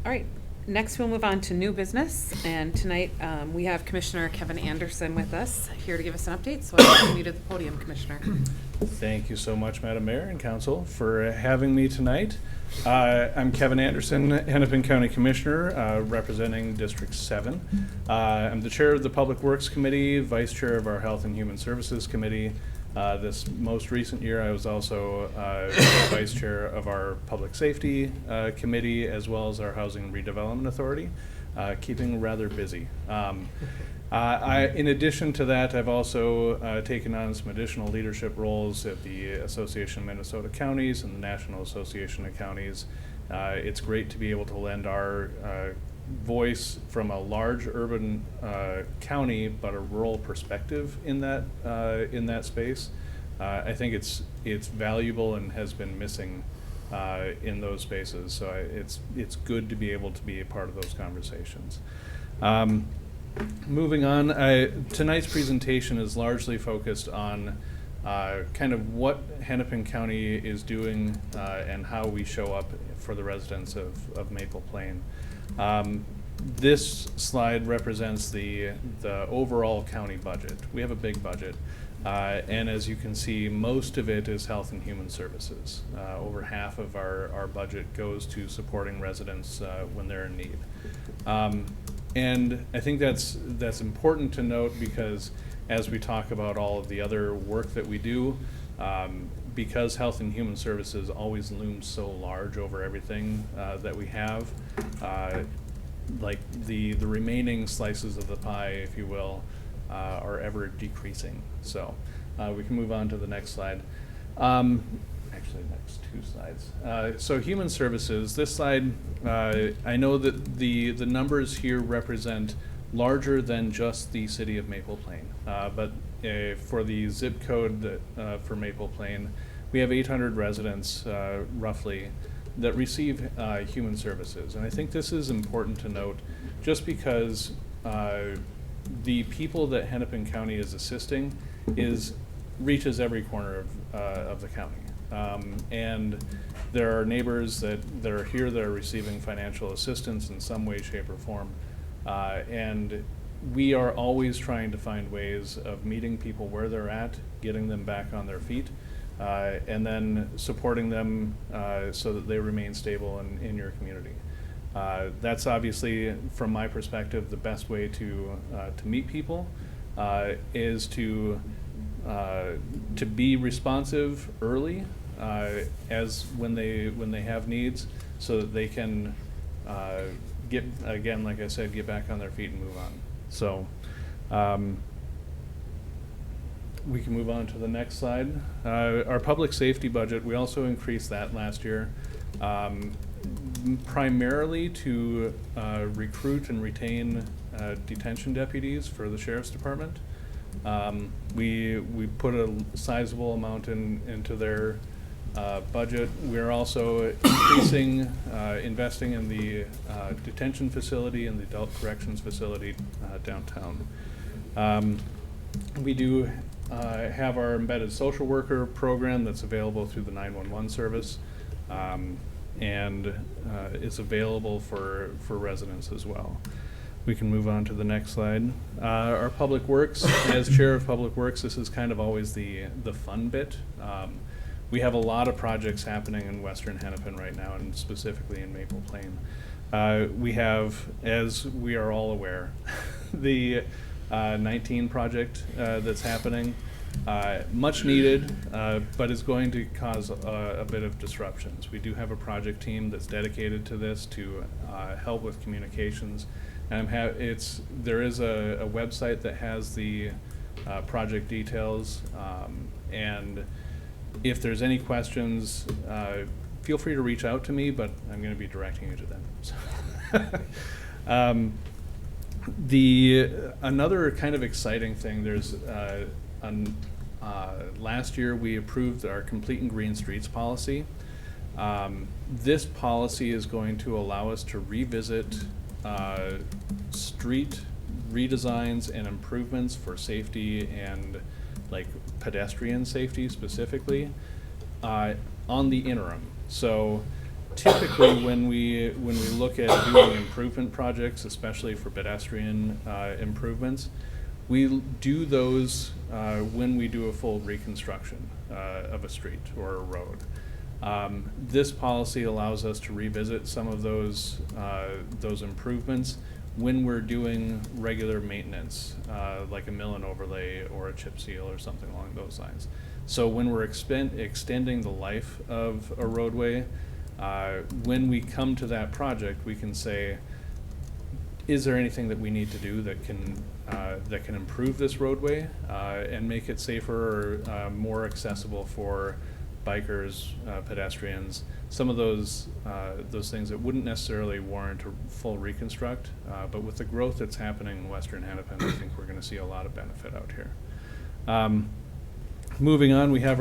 All right, next we'll move on to new business, and tonight we have Commissioner Kevin Anderson with us here to give us an update, so I'll welcome you to the podium, Commissioner. Thank you so much, Madam Mayor and Council, for having me tonight. I'm Kevin Anderson, Hennepin County Commissioner, representing District 7. I'm the Chair of the Public Works Committee, Vice Chair of our Health and Human Services Committee. This most recent year, I was also Vice Chair of our Public Safety Committee, as well as our Housing and Redevelopment Authority, keeping rather busy. In addition to that, I've also taken on some additional leadership roles at the Association of Minnesota Counties and the National Association of Counties. It's great to be able to lend our voice from a large urban county, but a rural perspective in that space. I think it's valuable and has been missing in those spaces. So it's good to be able to be a part of those conversations. Moving on, tonight's presentation is largely focused on kind of what Hennepin County is doing and how we show up for the residents of Maple Plain. This slide represents the overall county budget. We have a big budget, and as you can see, most of it is health and human services. Over half of our budget goes to supporting residents when they're in need. And I think that's important to note, because as we talk about all of the other work that we do, because Health and Human Services always looms so large over everything that we have, like the remaining slices of the pie, if you will, are ever decreasing. So we can move on to the next slide. Actually, next two slides. So Human Services, this slide, I know that the numbers here represent larger than just the city of Maple Plain. But for the zip code that, for Maple Plain, we have 800 residents, roughly, that receive human services. And I think this is important to note, just because the people that Hennepin County is assisting reaches every corner of the county. And there are neighbors that are here that are receiving financial assistance in some way, shape, or form. And we are always trying to find ways of meeting people where they're at, getting them back on their feet, and then supporting them so that they remain stable in your community. That's obviously, from my perspective, the best way to meet people is to be responsive early, as when they have needs, so that they can get, again, like I said, get back on their feet and move on. So we can move on to the next slide. Our public safety budget, we also increased that last year, primarily to recruit and retain detention deputies for the sheriff's department. We put a sizable amount into their budget. We're also increasing, investing in the detention facility and the adult corrections facility downtown. We do have our embedded social worker program that's available through the 911 service, and it's available for residents as well. We can move on to the next slide. Our Public Works, as Chair of Public Works, this is kind of always the fun bit. We have a lot of projects happening in Western Hennepin right now, and specifically in Maple Plain. We have, as we are all aware, the 19 project that's happening, much needed, but is going to cause a bit of disruptions. We do have a project team that's dedicated to this to help with communications. And there is a website that has the project details, and if there's any questions, feel free to reach out to me, but I'm going to be directing you to them. So. Another kind of exciting thing, last year we approved our Complete and Green Streets policy. This policy is going to allow us to revisit street redesigns and improvements for safety and like pedestrian safety specifically on the interim. So typically when we look at doing improvement projects, especially for pedestrian improvements, we do those when we do a full reconstruction of a street or a road. This policy allows us to revisit some of those improvements when we're doing regular maintenance, like a mill and overlay or a chip seal or something along those lines. So when we're extending the life of a roadway, when we come to that project, we can say, is there anything that we need to do that can improve this roadway and make it safer or more accessible for bikers, pedestrians, some of those things that wouldn't necessarily warrant a full reconstruct, but with the growth that's happening in Western Hennepin, I think we're going to see a lot of benefit out here. Moving on, we have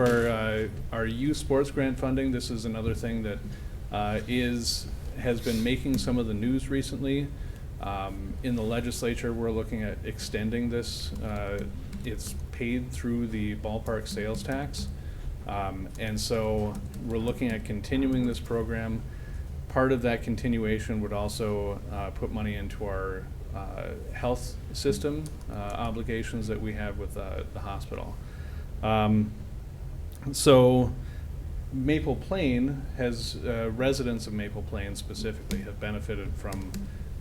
our youth sports grant funding. This is another thing that has been making some of the news recently. In the legislature, we're looking at extending this. It's paid through the ballpark sales tax. And so we're looking at continuing this program. Part of that continuation would also put money into our health system obligations that we have with the hospital. So Maple Plain has, residents of Maple Plain specifically have benefited from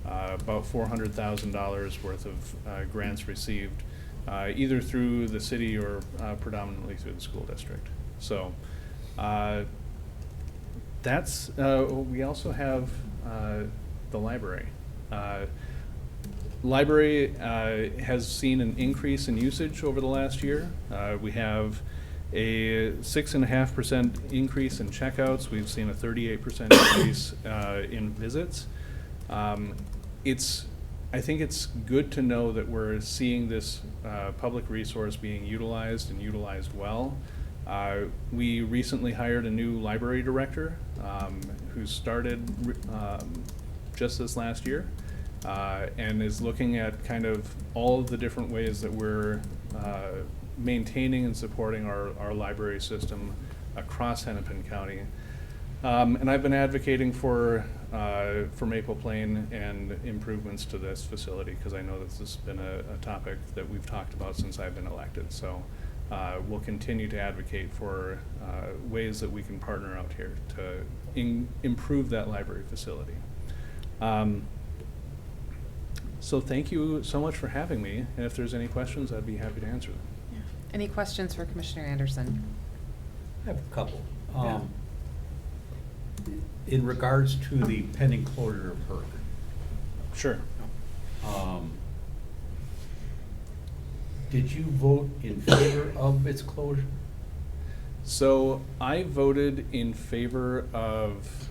about $400,000 worth of grants received, either through the city or predominantly through the school district. So that's, we also have the library. Library has seen an increase in usage over the last year. We have a 6.5% increase in checkouts. We've seen a 38% increase in visits. I think it's good to know that we're seeing this public resource being utilized and utilized well. We recently hired a new library director who started just this last year and is looking at kind of all of the different ways that we're maintaining and supporting our library system across Hennepin County. And I've been advocating for Maple Plain and improvements to this facility because I know this has been a topic that we've talked about since I've been elected. So we'll continue to advocate for ways that we can partner out here to improve that library facility. So thank you so much for having me. And if there's any questions, I'd be happy to answer them. Any questions for Commissioner Anderson? I have a couple. In regards to the pending closure of HERC, Sure. did you vote in favor of its closure? So I voted in favor of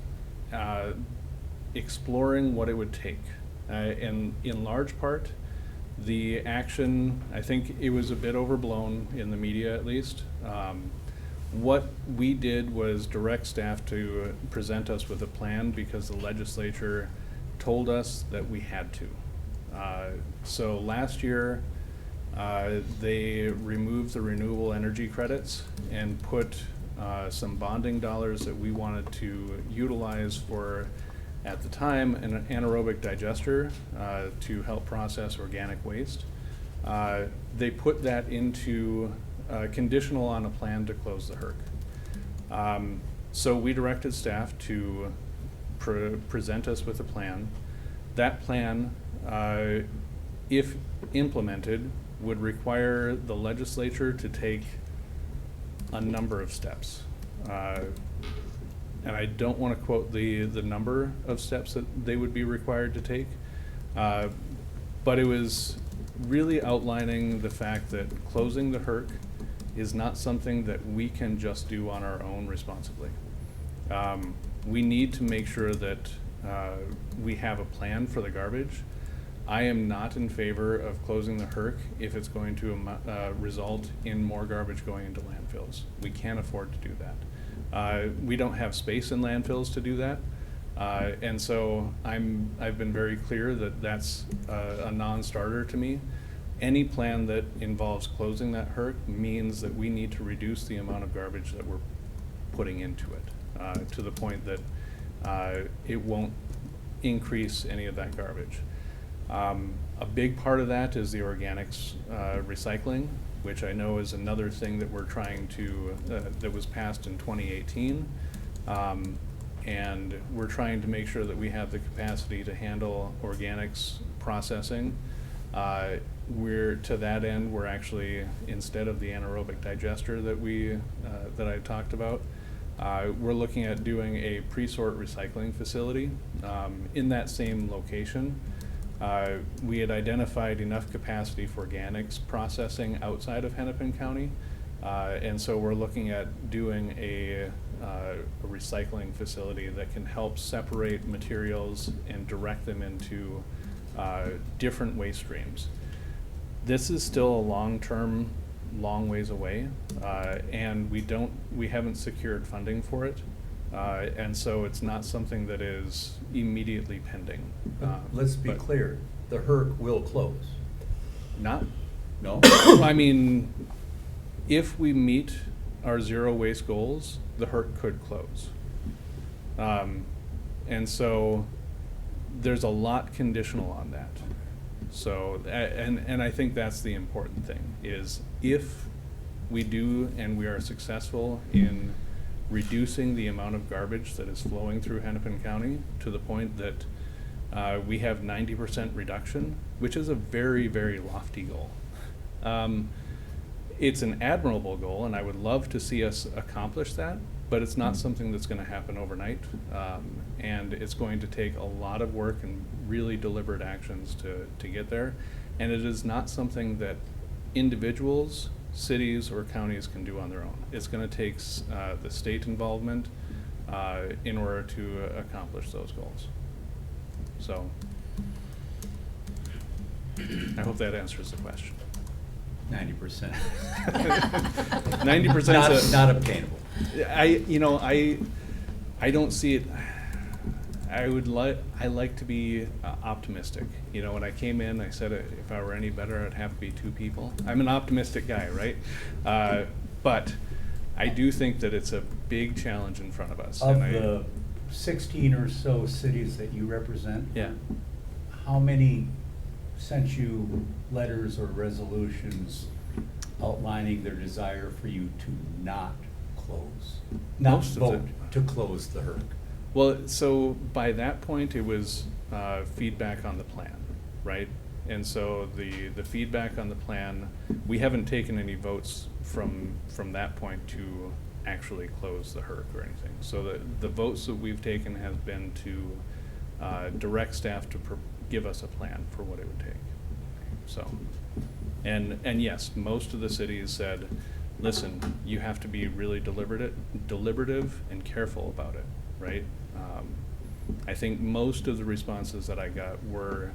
exploring what it would take. And in large part, the action, I think it was a bit overblown in the media at least. What we did was direct staff to present us with a plan because the legislature told us that we had to. So last year, they removed the renewable energy credits and put some bonding dollars that we wanted to utilize for, at the time, an anaerobic digester to help process organic waste. They put that into conditional on a plan to close the HERC. So we directed staff to present us with a plan. That plan, if implemented, would require the legislature to take a number of steps. And I don't want to quote the number of steps that they would be required to take, but it was really outlining the fact that closing the HERC is not something that we can just do on our own responsibly. We need to make sure that we have a plan for the garbage. I am not in favor of closing the HERC if it's going to result in more garbage going into landfills. We can't afford to do that. We don't have space in landfills to do that. And so I've been very clear that that's a non-starter to me. Any plan that involves closing that HERC means that we need to reduce the amount of garbage that we're putting into it to the point that it won't increase any of that garbage. A big part of that is the organics recycling, which I know is another thing that we're trying to, that was passed in 2018. And we're trying to make sure that we have the capacity to handle organics processing. To that end, we're actually, instead of the anaerobic digester that I talked about, we're looking at doing a pre-sort recycling facility in that same location. We had identified enough capacity for organics processing outside of Hennepin County, and so we're looking at doing a recycling facility that can help separate materials and direct them into different waste streams. This is still a long-term, long ways away, and we haven't secured funding for it. And so it's not something that is immediately pending. Let's be but clear, the HERC will close. No. I I mean, if we meet our zero waste goals, the HERC could close. And so there's a lot conditional on that. So, and I think that's the important thing, is if we do and we are successful in reducing the amount of garbage that is flowing through Hennepin County to the point that We have 90% reduction, which is a very, very lofty goal. It's an admirable goal, and I would love to see us accomplish that, but it's not something that's going to happen overnight. And it's going to take a lot of work and really deliberate actions to get there. And it is not something that individuals, cities, or counties can do on their own. It's going to take the state involvement in order to accomplish those goals. So I hope that answers the question. 90%. 90%. Not obtainable. I don't see it. I like to be optimistic. When I came in, I said if I were any better, I'd have to be 2 people. I'm an optimistic guy, right? But I do think that it's a big challenge in front of us. Of the 16 or so cities that you represent, Yeah. how many sent you letters or resolutions outlining their desire for you to not close, not Most of vote them. to close the HERC? Well, so by that point, it was feedback on the plan, right? And so the feedback on the plan, we haven't taken any votes from that point to actually close the HERC or anything. So the votes that we've taken have been to direct staff to give us a plan for what it would take. So, and yes, most of the cities said, listen, you have to be really deliberative and careful about it, right? I think most of the responses that I got were,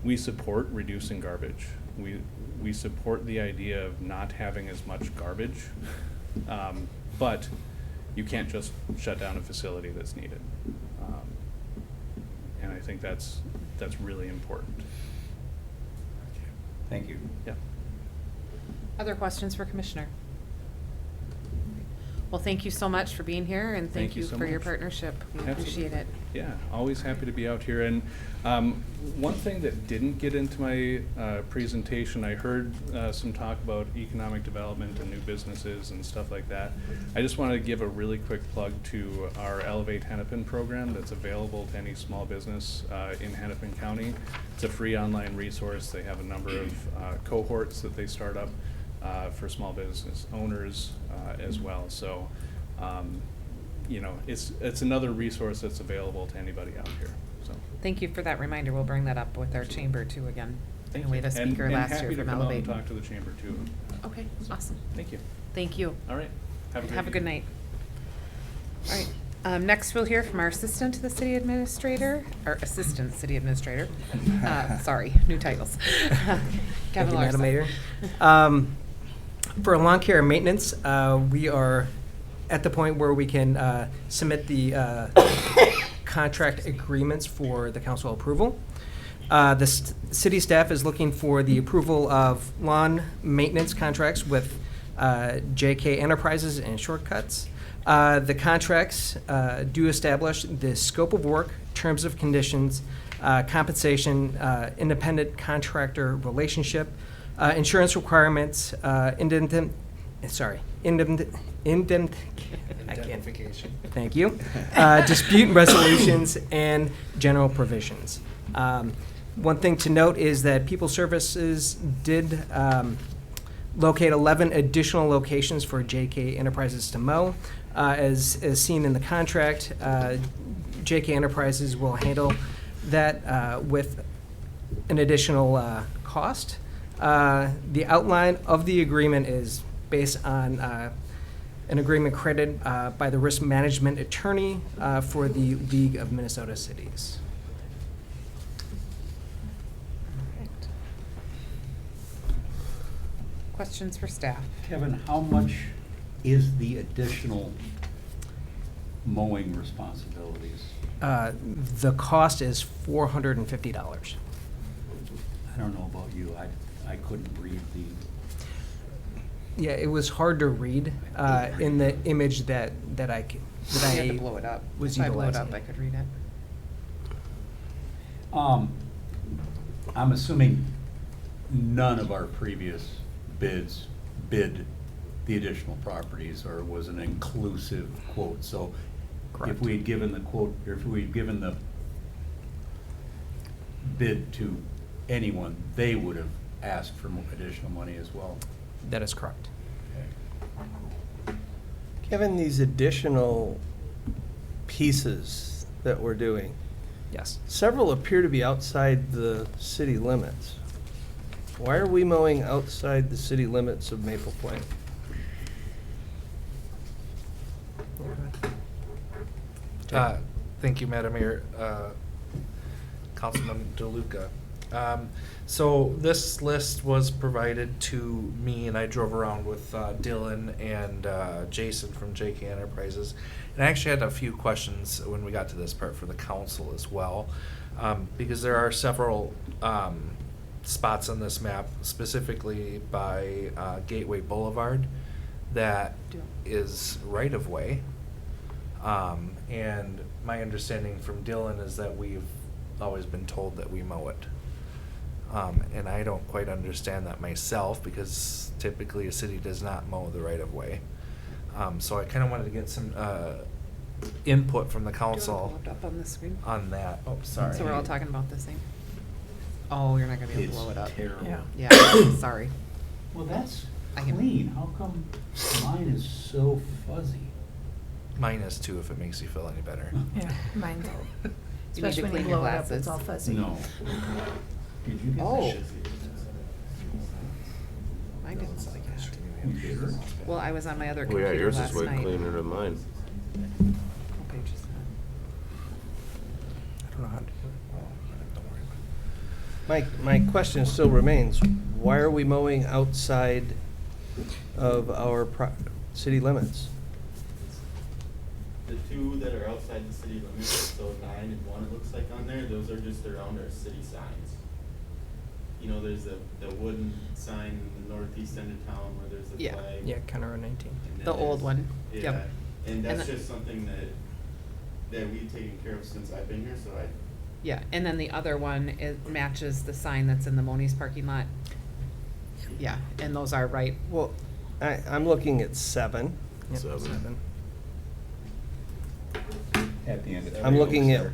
we support reducing garbage. We support the idea of not having as much garbage, but you can't just shut down a facility that's needed. And I think that's really important. Thank you. Yeah. Other questions for Commissioner? Well, thank you so much for being here, and thank you so for your much. partnership. We Absolutely. appreciate it. Yeah, always happy to be out here. And one thing that didn't get into my presentation, I heard some talk about economic development and new businesses and stuff like that. I just want to give a really quick plug to our Elevate Hennepin program that's available to any small business in Hennepin County. It's a free online resource. They have a number of cohorts that they start up for small business owners as well. So, it's another resource that's available to anybody out here. So, Thank you for that reminder. We'll bring that up with our chamber too again. thank And we you. had a speaker And last happy year to from come out Elevate. and talk to the chamber too. Okay, awesome. Thank you. Thank you. All right. Have a good night. All right. Next, we'll hear from our assistant to the city administrator, or assistant city administrator. Sorry, new titles. Thank Kevin you, Madam Larson. Mayor. For lawn care and maintenance, we are at the point where we can submit the contract agreements for the council approval. The city staff is looking for the approval of lawn maintenance contracts with JK Enterprises and Shortcuts. The contracts do establish the scope of work, terms of conditions, compensation, independent contractor relationship, insurance requirements, Indemnification. Thank you. Dispute resolutions and general provisions. One thing to note is that People Services did locate 11 additional locations for JK Enterprises to mow. As seen in the contract, JK Enterprises will handle that with an additional cost. The outline of the agreement is based on an agreement created by the risk management attorney for the League of Minnesota Cities. Perfect. Questions for staff? Kevin, how much is the additional mowing responsibilities? The cost is $450. I don't know about you, I couldn't read the, Yeah, it was hard to read in the image that I You had to blow it up. was If I blow it utilizing. up, I could read it. I'm assuming none of our previous bids bid the additional properties, or was an inclusive quote, so if Correct. we had given the quote, or if we had given the bid to anyone, they would have asked for additional money as well. That is correct. Kevin, these additional pieces that we're doing, Yes. several appear to be outside the city limits. Why are we mowing outside the city limits of Maple Plain? Thank you, Madam Mayor. Councilman DeLuca. So this list was provided to me, and I drove around with Dylan and Jason from JK Enterprises. And I actually had a few questions when we got to this part for the council as well, because there are several spots on this map, specifically by Gateway Boulevard, that is right-of-way. And my understanding from Dylan is that we've always been told that we mow it. And I don't quite understand that myself, because typically a city does not mow the right-of-way. So I kind of wanted to get some input from the council Pull it up on the screen, on that. Oh, sorry. so we're all talking about the same. Oh, you're not gonna be able to blow it up. Terrible. Yeah. Yeah, sorry. Well, that's I can- clean. How come mine is so fuzzy? Mine is too, if it makes you feel any better. Yeah, mine's all, You need especially to when you clean your blow it up, glasses. it's all fuzzy. No. Did you get Oh. that? I didn't see that. You sure? Well, I was on my other Oh, yeah, computer yours last is way night. cleaner than mine. What page is that? I don't know how to do My question still remains, why are we mowing outside of our city limits? The two that are outside the city limits, so 9 and 1 it looks like on there, those are just around our city signs. You know, there's the wooden sign in the northeast end of town where there's the Yeah. flag. Yeah, County Road 19. and The then old there's- one. Yeah, Yep. and that's the- just something that we've taken care of since I've been here, so I, Yeah, and then the other one, it matches the sign that's in the Moni's parking lot. Yeah, and those are right, well, I'm looking at 7. Yep, 7. At the end of I'm looking at,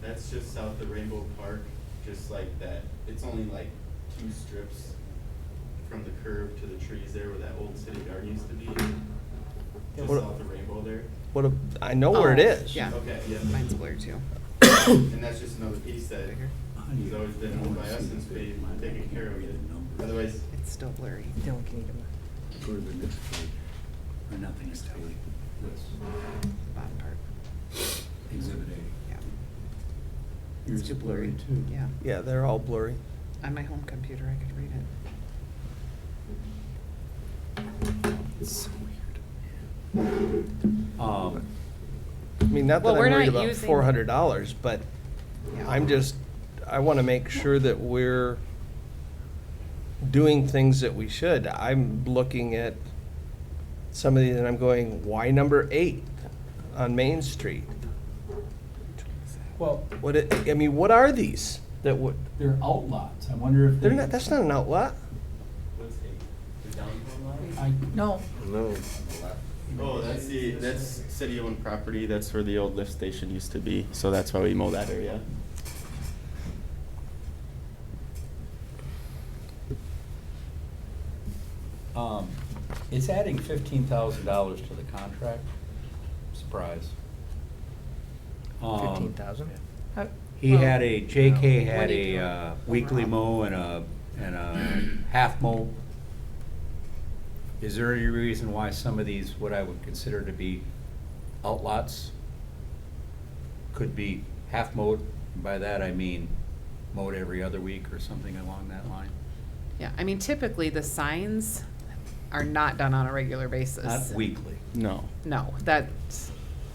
that's just south of Rainbow Park, just like that. It's only like 2 strips from the curb to the trees there where that old city garden used to be. Just What- south of Rainbow there. I know where it Oh, is. yeah. Okay, yeah. Mine's blurred too. And that's just another piece that Bigger. has always been owned by us since we've taken care of it. Otherwise, It's still blurry. Dylan, can you give me Go to the next page. Or nothing is totally, this, Bottom part, exhibit A. yeah. Yours It's is too blurry. too. Yeah, Yeah, they're all blurry. on my home computer, I could read it. It's so weird. I mean, not that Well, I'm we're worried not about using- $400, but Yeah. I want to make sure that we're doing things that we should. I'm looking at some of these and I'm going, why number 8 on Main Street? Well, What, what are these that would, they're outlots. I wonder if they're they. not, that's not an outlot. what's the downtown line? I, No, No. Oh, that's city-owned property. That's where the old lift station used to be. So that's why we mow that area. It's adding $15,000 to the contract. Surprise. 15,000? He had a, JK What had do you a do weekly overall? mow and a half mow. Is there any reason why some of these, what I would consider to be outlots, could be half mowed? By that I mean mowed every other week or something along that line? Yeah, I mean, typically the signs are not done on a regular basis. Not weekly. No. No, that's,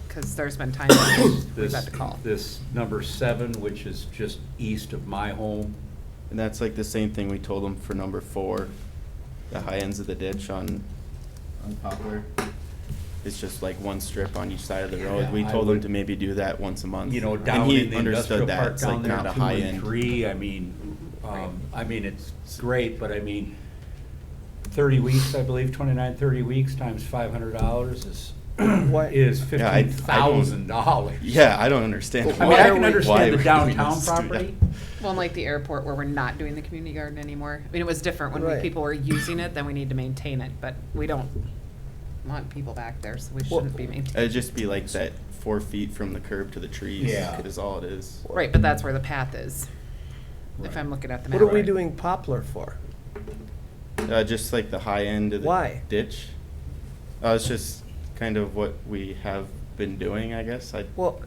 because there's been times when we've had to call. This number 7, which is just east of my home, And that's like the same thing we told them for number 4, the high ends of the ditch on Poplar. It's just like one strip on each side of the road. Yeah, We I told them would- to maybe do that once a month. you know, And down he in the understood industrial that. park It's down like there, not a 2 high and end. 3, I mean, it's great, but I mean, 30 weeks, I believe, 29, 30 weeks times $500 is Why- is Yeah, I don't- $15,000. Yeah, I don't understand. I mean, I can why we understand the would downtown just do that. property. Well, like the airport where we're not doing the community garden anymore. I mean, it was different when Right. people were using it, then we need to maintain it, but we don't want people back there, so we shouldn't be maintaining. It'd just be like that 4 feet from the curb to the trees. Yeah. Is all it is. Right, but that's where the path is, if Right. I'm looking at the What map. are we doing poplar for? Just like the high end of the Why? ditch. It's just kind of what we have been doing, I guess. Well,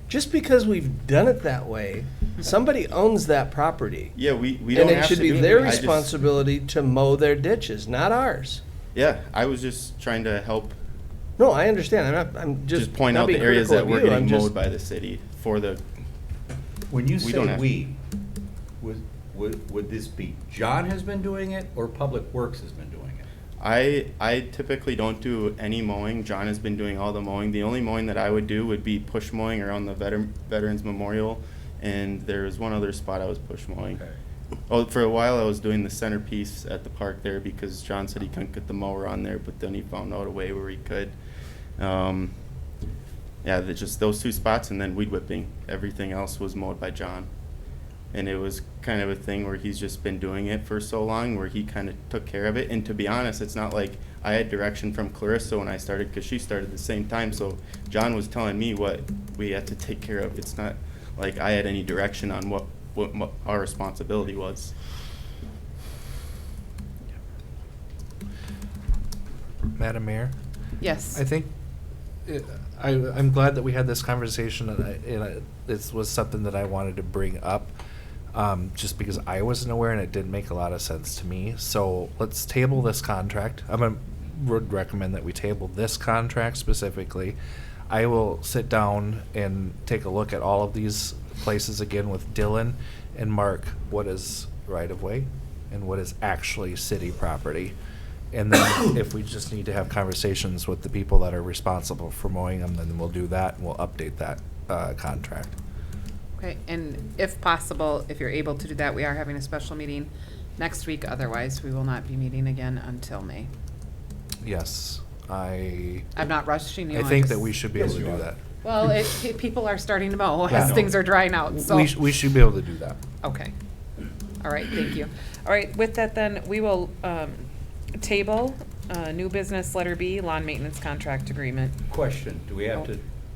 just because we've done it that way, somebody owns that property. Yeah, we don't And it have should to be do their anything. I just- responsibility to mow their ditches, not ours. Yeah, I was just trying to help. No, I understand. I'm Just point not out the being areas critical that of were you. I'm getting just- mowed by the city for the. When you We don't say have- we, would this be John has been doing it or Public Works has been doing it? I typically don't do any mowing. John has been doing all the mowing. The only mowing that I would do would be push mowing around the Veterans Memorial, and there was one other spot I was push mowing. Oh, for a while I was doing the centerpiece at the park there because John said he couldn't get the mower on there, but then he found out a way where he could. Yeah, just those 2 spots, and then weed whipping. Everything else was mowed by John. And it was kind of a thing where he's just been doing it for so long where he kind of took care of it. And to be honest, it's not like I had direction from Clarissa when I started because she started the same time. So John was telling me what we had to take care of. It's not like I had any direction on what our responsibility was. Madam Mayor? Yes. I think, I'm glad that we had this conversation, and this was something that I wanted to bring up, just because I wasn't aware and it did make a lot of sense to me. So let's table this contract. Would recommend that we table this contract specifically. I will sit down and take a look at all of these places again with Dylan and mark what is right-of-way and what is actually city property. And then if we just need to have conversations with the people that are responsible for mowing them, then we'll do that and we'll update that contract. Okay, and if possible, if you're able to do that, we are having a special meeting next week. Otherwise, we will not be meeting again until May. Yes, I'm not rushing you. I I'm think just- that we should be able to do that. Well, people are starting to mow Yeah. as things are drying out, so. We should be able to do that. Okay. All right, thank you. All right, with that then, we will table new business letter B, lawn maintenance contract agreement. Question, do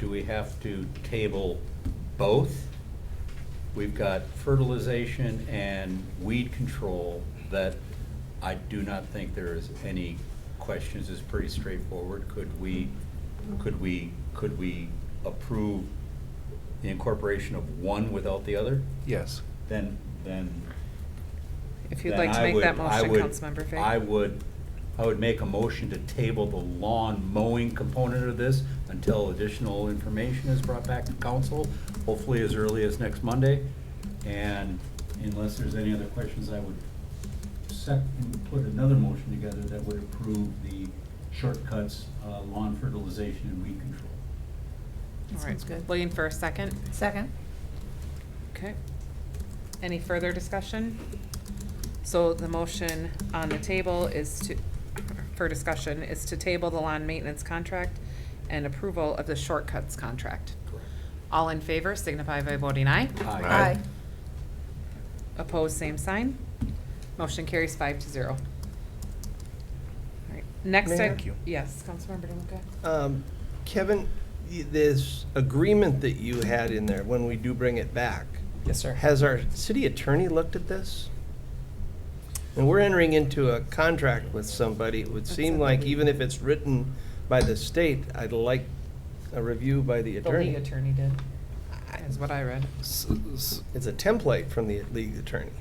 we have to table both? We've got fertilization and weed control that I do not think there is any questions. It's pretty straightforward. Could we approve the incorporation of one without the other? Yes. Then If you'd then like to I make would- that I motion, would- Councilmember Fay. I would make a motion to table the lawn mowing component of this until additional information is brought back to council, hopefully as early as next Monday. And unless there's any other questions, I would put another motion together that would approve the shortcuts, lawn fertilization and weed control. All right, looking for a second? Second? Okay. Any further discussion? So the motion on the table is for discussion, is to table the lawn maintenance contract and approval of the shortcuts contract. All in favor signify by voting aye. Aye. Opposed, same sign. Motion carries 5-0. All right, next. Mayor? Thank you. Yes, Councilmember DeLuca. Kevin, this agreement that you had in there, when we do bring it back. Yes, sir. Has our city attorney looked at this? And we're entering into a contract with somebody. It would seem like even if it's written by the state, I'd like a review by the The league attorney. attorney did, is what I read. It's a template from the league attorney.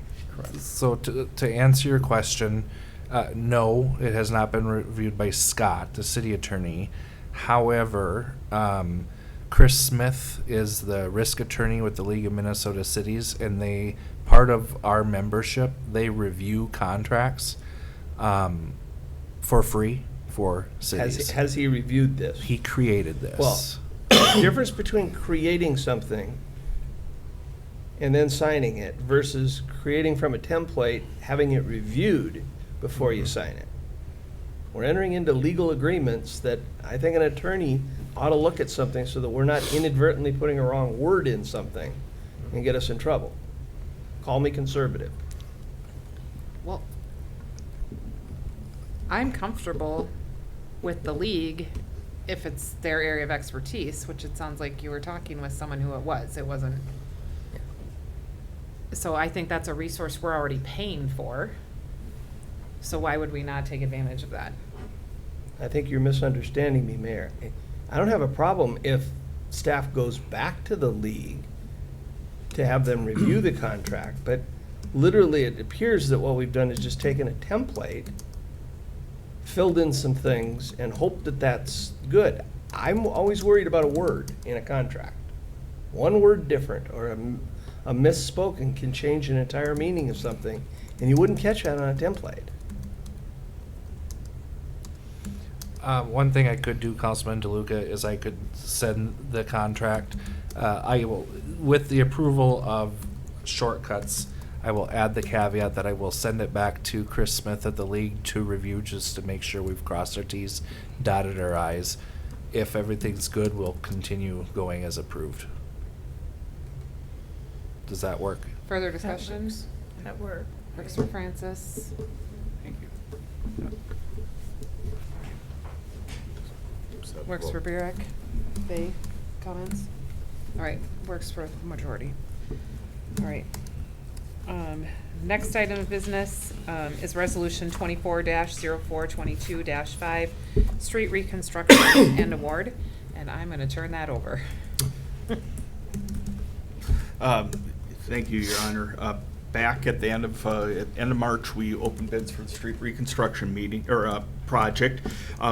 So to answer your question, no, it has not been reviewed by Scott, the city attorney. However, Chris Smith is the risk attorney with the League of Minnesota Cities, and part of our membership, they review contracts for free for cities. Has he reviewed this? He created this. Well, the difference between creating something and then signing it versus creating from a template, having it reviewed before you sign it. We're entering into legal agreements that I think an attorney ought to look at something so that we're not inadvertently putting a wrong word in something and get us in trouble. Call me conservative. Well, I'm comfortable with the league if it's their area of expertise, which it sounds like you were talking with someone who it was. It wasn't. So I think that's a resource we're already paying for. So why would we not take advantage of that? I think you're misunderstanding me, Mayor. I don't have a problem if staff goes back to the league to have them review the contract, but literally it appears that what we've done is just taken a template, filled in some things, and hoped that that's good. I'm always worried about a word in a contract. One word different or a misspoken can change an entire meaning of something, and you wouldn't catch that on a template. One thing I could do, Councilman DeLuca, is I could send the contract. I will, with the approval of shortcuts, I will add the caveat that I will send it back to Chris Smith at the league to review, just to make sure we've crossed our T's, dotted our I's. If everything's good, we'll continue going as approved. Does that work? Further discussion? That work. Works for Francis. Thank you. Works for Burek. Bay, comments? All right, works for the majority. All right. Next item of business is Resolution 24-0422-5, Street Reconstruction and Award, and I'm going to turn that over. Thank you, Your Honor. Back at the end of March, we opened bids for the street reconstruction project.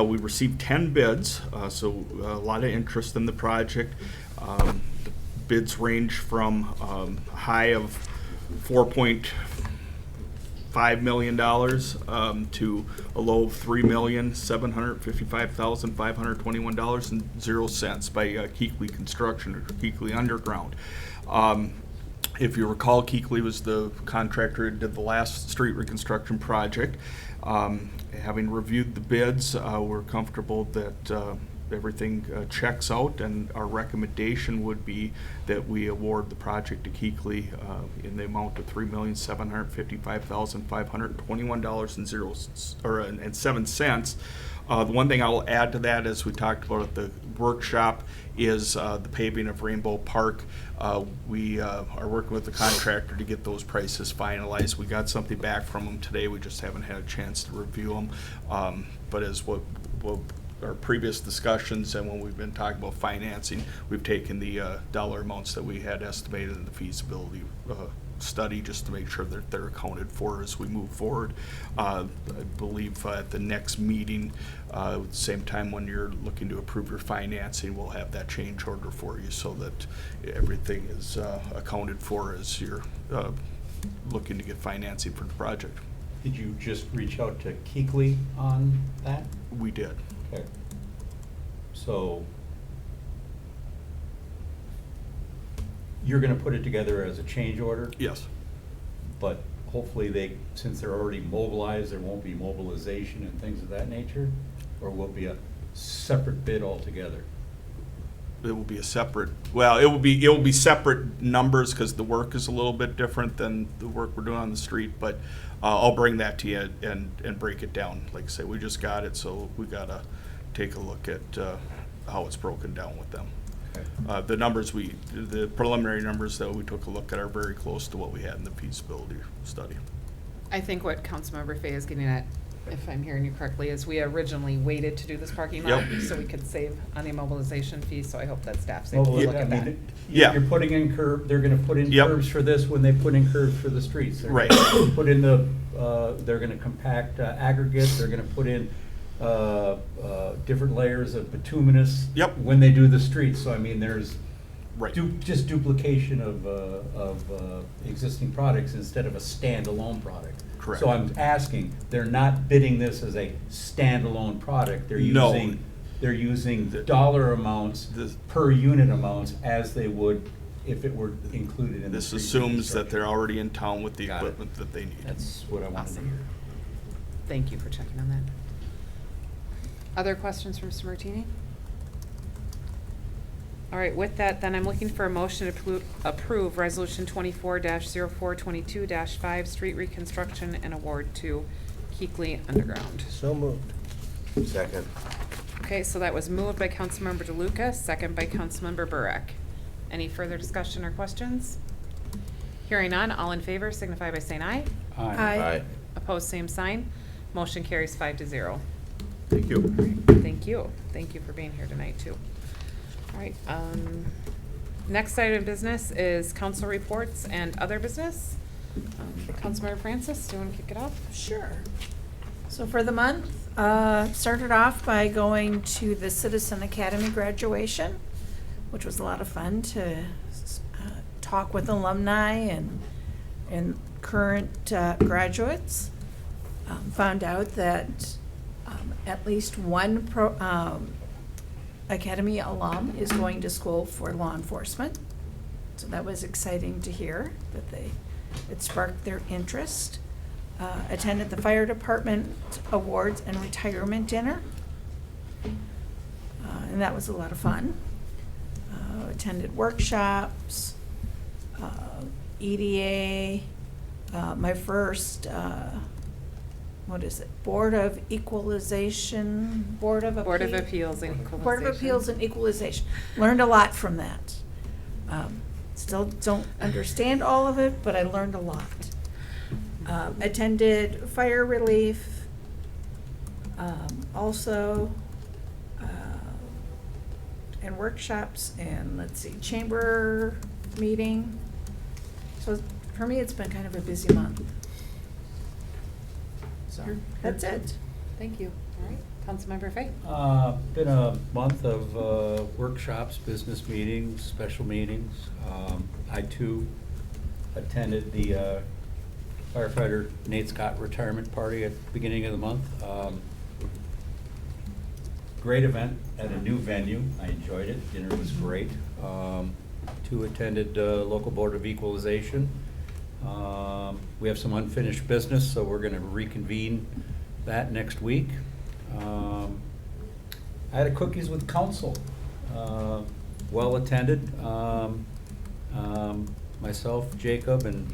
We received 10 bids, so a lot of interest in the project. The bids range from a high of $4.5 million to a low of $3,755,521.00 by Keekly Construction or Keekly Underground. If you recall, Keekly was the contractor who did the last street reconstruction project. Having reviewed the bids, we're comfortable that everything checks out, and our recommendation would be that we award the project to Keekly in the amount of $3,755,521.07. The one thing I'll add to that, as we talked about at the workshop, is the paving of Rainbow Park. We are working with the contractor to get those prices finalized. We got something back from them today. We just haven't had a chance to review them. But as what our previous discussions and when we've been talking about financing, we've taken the dollar amounts that we had estimated in the feasibility study just to make sure that they're accounted for as we move forward. I believe at the next meeting, at the same time when you're looking to approve your financing, we'll have that change order for you so that everything is accounted for as you're looking to get financing for the project. Did you just reach out to Keekly on that? We did. Okay. So you're gonna put it together as a change order? Yes. But hopefully since they're already mobilized, there won't be mobilization and things of that nature? Or will it be a separate bid altogether? It will be a separate, well, it will be separate numbers because the work is a little bit different than the work we're doing on the street, but I'll bring that to you and break it down. Like I say, we just got it, so we gotta take a look at how it's broken down with them. Okay. The preliminary numbers that we took a look at are very close to what we had in the feasibility study. I think what Councilmember Fay is getting at, if I'm hearing you correctly, is we originally waited to do this parking lot so we could save on the immobilization fee, so I hope that staff's able to look at that. Yeah. You're putting in they're gonna put in Yep. curbs for this when they put in curbs for the streets. They're Right. gonna Put in they're gonna compact aggregate, they're gonna put in different layers of bituminous. Yep. When they do the streets, so I mean, there's Right. just duplication of existing products instead of a standalone product. Correct. So I'm asking, they're not bidding this as a standalone product, they're No. using dollar amounts This- per unit amounts as they would if it were included in the. This street assumes that reconstruction. they're already in town with the Got it. equipment that they need. That's what I wanted to Awesome. hear. Thank you for checking on that. Other questions from Mr. Martini? All right, with that, then I'm looking for a motion to approve Resolution 24-0422-5, street reconstruction and award to Keekly Underground. So moved. Second. Okay, so that was moved by Councilmember DeLuca, second by Councilmember Burek. Any further discussion or questions? Hearing none, all in favor signify by saying aye. Aye. Opposed, same sign. Motion carries 5-0. Thank you. Thank you. Thank you for being here tonight, too. All right, next item of business is council reports and other business. Councilmember Francis, do you want to kick it off? Sure. So for the month, started off by going to the Citizen Academy graduation, which was a lot of fun to talk with alumni and current graduates. Found out that at least one Academy alum is going to school for law enforcement. So that was exciting to hear that it sparked their interest. Attended the fire department awards and retirement dinner. And that was a lot of fun. Attended workshops, EDA, my first, Board of Appeals and Equalization. Learned a lot from that. Still don't understand all of it, but I learned a lot. Attended fire relief, also, and workshops, and chamber meeting. So for me, it's been kind of a busy month. So that's it. Thank you. All right, Councilmember Fay. Been a month of workshops, business meetings, special meetings. I too attended the firefighter Nate Scott retirement party at the beginning of the month. Great event at a new venue. I enjoyed it. Dinner was great. Too attended local Board of Equalization. We have some unfinished business, so we're going to reconvene that next week. I had a cookies with council, well attended. Myself, Jacob, and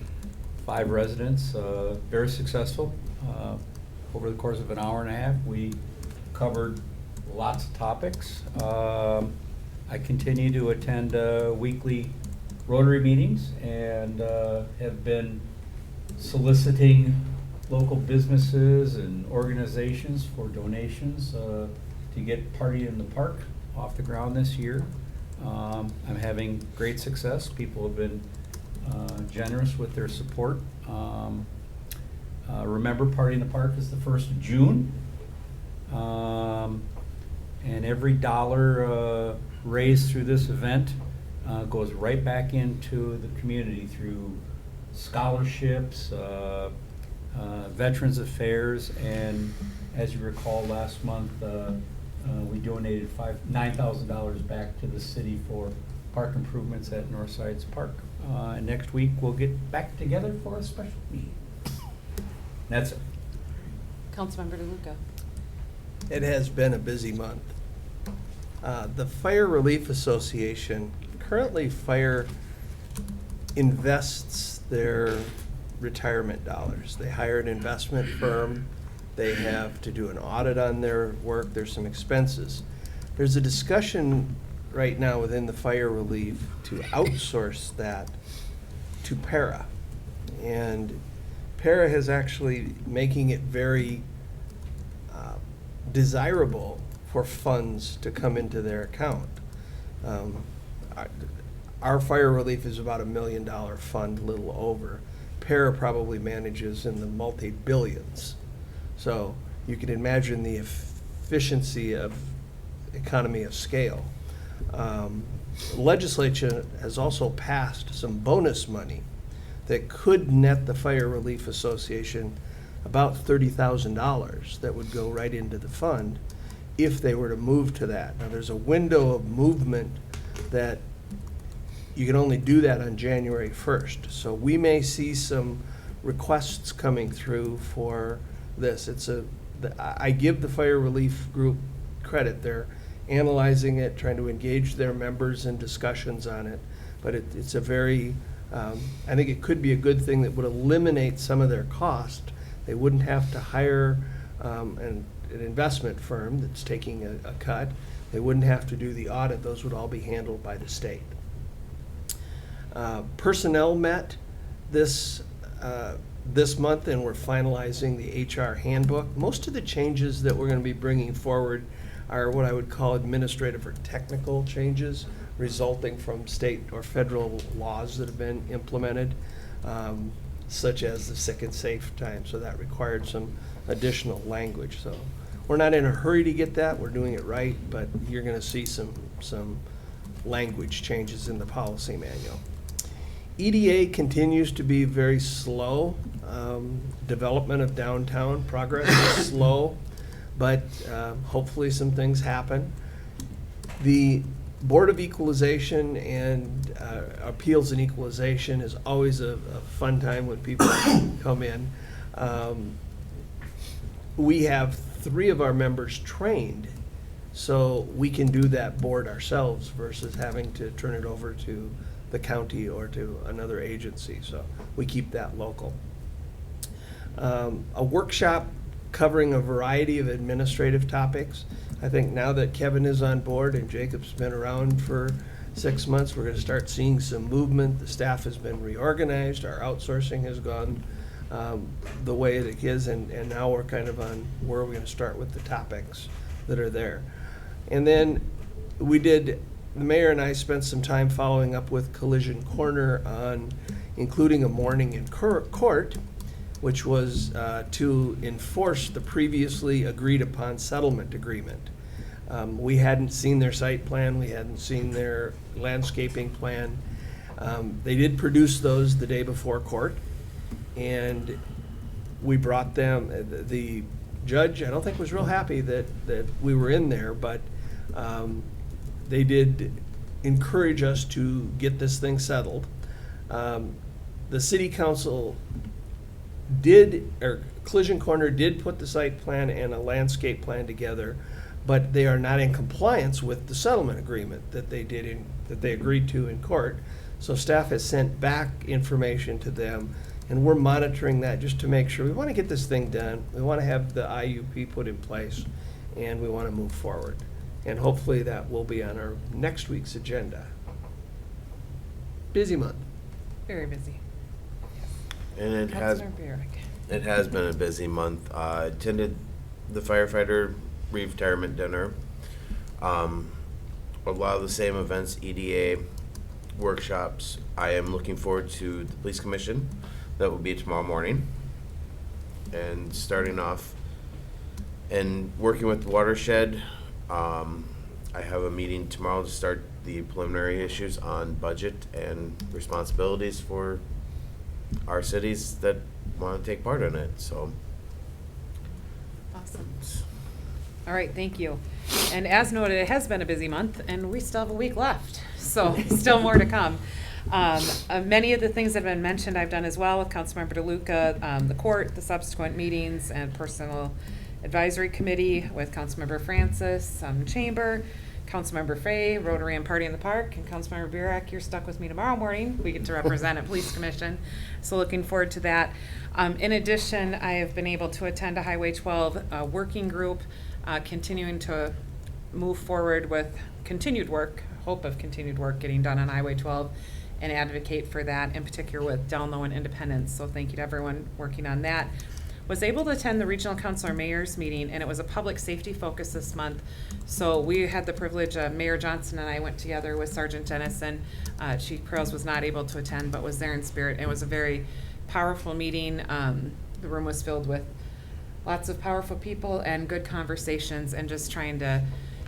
5 residents, very successful. Over the course of an hour and a half, we covered lots of topics. I continue to attend weekly Rotary meetings and have been soliciting local businesses and organizations for donations to get Party in the Park off the ground this year. I'm having great success. People have been generous with their support. Remember, Party in the Park is the 1st of June. And every dollar raised through this event goes right back into the community through scholarships, Veterans Affairs, and as you recall, last month we donated $9,000 back to the city for park improvements at Northsides Park. And next week we'll get back together for a special meeting. That's it. Councilmember DeLuca. It has been a busy month. The Fire Relief Association, currently fire invests their retirement dollars. They hire an investment firm. They have to do an audit on their work. There's some expenses. There's a discussion right now within the fire relief to outsource that to para. And para is actually making it very desirable for funds to come into their account. Our fire relief is about $1 million fund, a little over. Para probably manages in the multi-billions. So you can imagine the efficiency of economy of scale. Legislature has also passed some bonus money that could net the Fire Relief Association about $30,000 that would go right into the fund if they were to move to that. Now, there's a window of movement that you can only do that on January 1st. So we may see some requests coming through for this. I give the fire relief group credit. They're analyzing it, trying to engage their members in discussions on it. But it's a very, I think it could be a good thing that would eliminate some of their cost. They wouldn't have to hire an investment firm that's taking a cut. They wouldn't have to do the audit. Those would all be handled by the state. Personnel met this month, and we're finalizing the HR handbook. Most of the changes that we're going to be bringing forward are what I would call administrative or technical changes resulting from state or federal laws that have been implemented, such as the sick and safe time. So that required some additional language. So we're not in a hurry to get that. We're doing it right, but you're going to see some language changes in the policy manual. EDA continues to be very slow. Development of downtown progress is slow, but hopefully some things happen. The Board of Equalization and Appeals and Equalization is always a fun time when people come in. We have 3 of our members trained, so we can do that board ourselves versus having to turn it over to the county or to another agency, so we keep that local. A workshop covering a variety of administrative topics. I think now that Kevin is on board and Jacob's been around for 6 months, we're going to start seeing some movement. The staff has been reorganized, our outsourcing has gone the way it is, and now we're kind of on where we're going to start with the topics that are there. And then the mayor and I spent some time following up with Collision Corner on including a morning in court, which was to enforce the previously agreed upon settlement agreement. We hadn't seen their site plan, we hadn't seen their landscaping plan. They did produce those the day before court, and we brought them. The judge, I don't think, was real happy that we were in there, but they did encourage us to get this thing settled. The city council Collision Corner did put the site plan and a landscape plan together, but they are not in compliance with the settlement agreement that they agreed to in court. So staff has sent back information to them, and we're monitoring that just to make sure. We want to get this thing done. We want to have the IUP put in place, and we want to move forward. And hopefully that will be on our next week's agenda. Busy month. Very busy. And it Councilor Burek. has been a busy month. Attended the firefighter retirement dinner. A lot of the same events, EDA workshops. I am looking forward to the police commission. That will be tomorrow morning. And starting off and working with the watershed. I have a meeting tomorrow to start the preliminary issues on budget and responsibilities for our cities that want to take part in it, so. Awesome. All right, thank you. And as noted, it has been a busy month, and we still have a week left, so still more to come. Many of the things that have been mentioned I've done as well with Councilmember DeLuca, the court, the subsequent meetings, and personal advisory committee with Councilmember Francis, Chamber, Councilmember Fay, Rotary and Party in the Park, and Councilmember Burek, you're stuck with me tomorrow morning. We get to represent at Police Commission, so looking forward to that. In addition, I have been able to attend a Highway 12 working group, continuing to move forward with continued work, hope of continued work getting done on Highway 12, and advocate for that, in particular with Down Low and Independence. So thank you to everyone working on that. Was able to attend the Regional Councilor Mayor's meeting, and it was a public safety focus this month. So we had the privilege, Mayor Johnson and I went together with Sergeant Dennison. Chief Pearls was not able to attend, but was there in spirit. It was a very powerful meeting. The room was filled with lots of powerful people and good conversations, and just trying to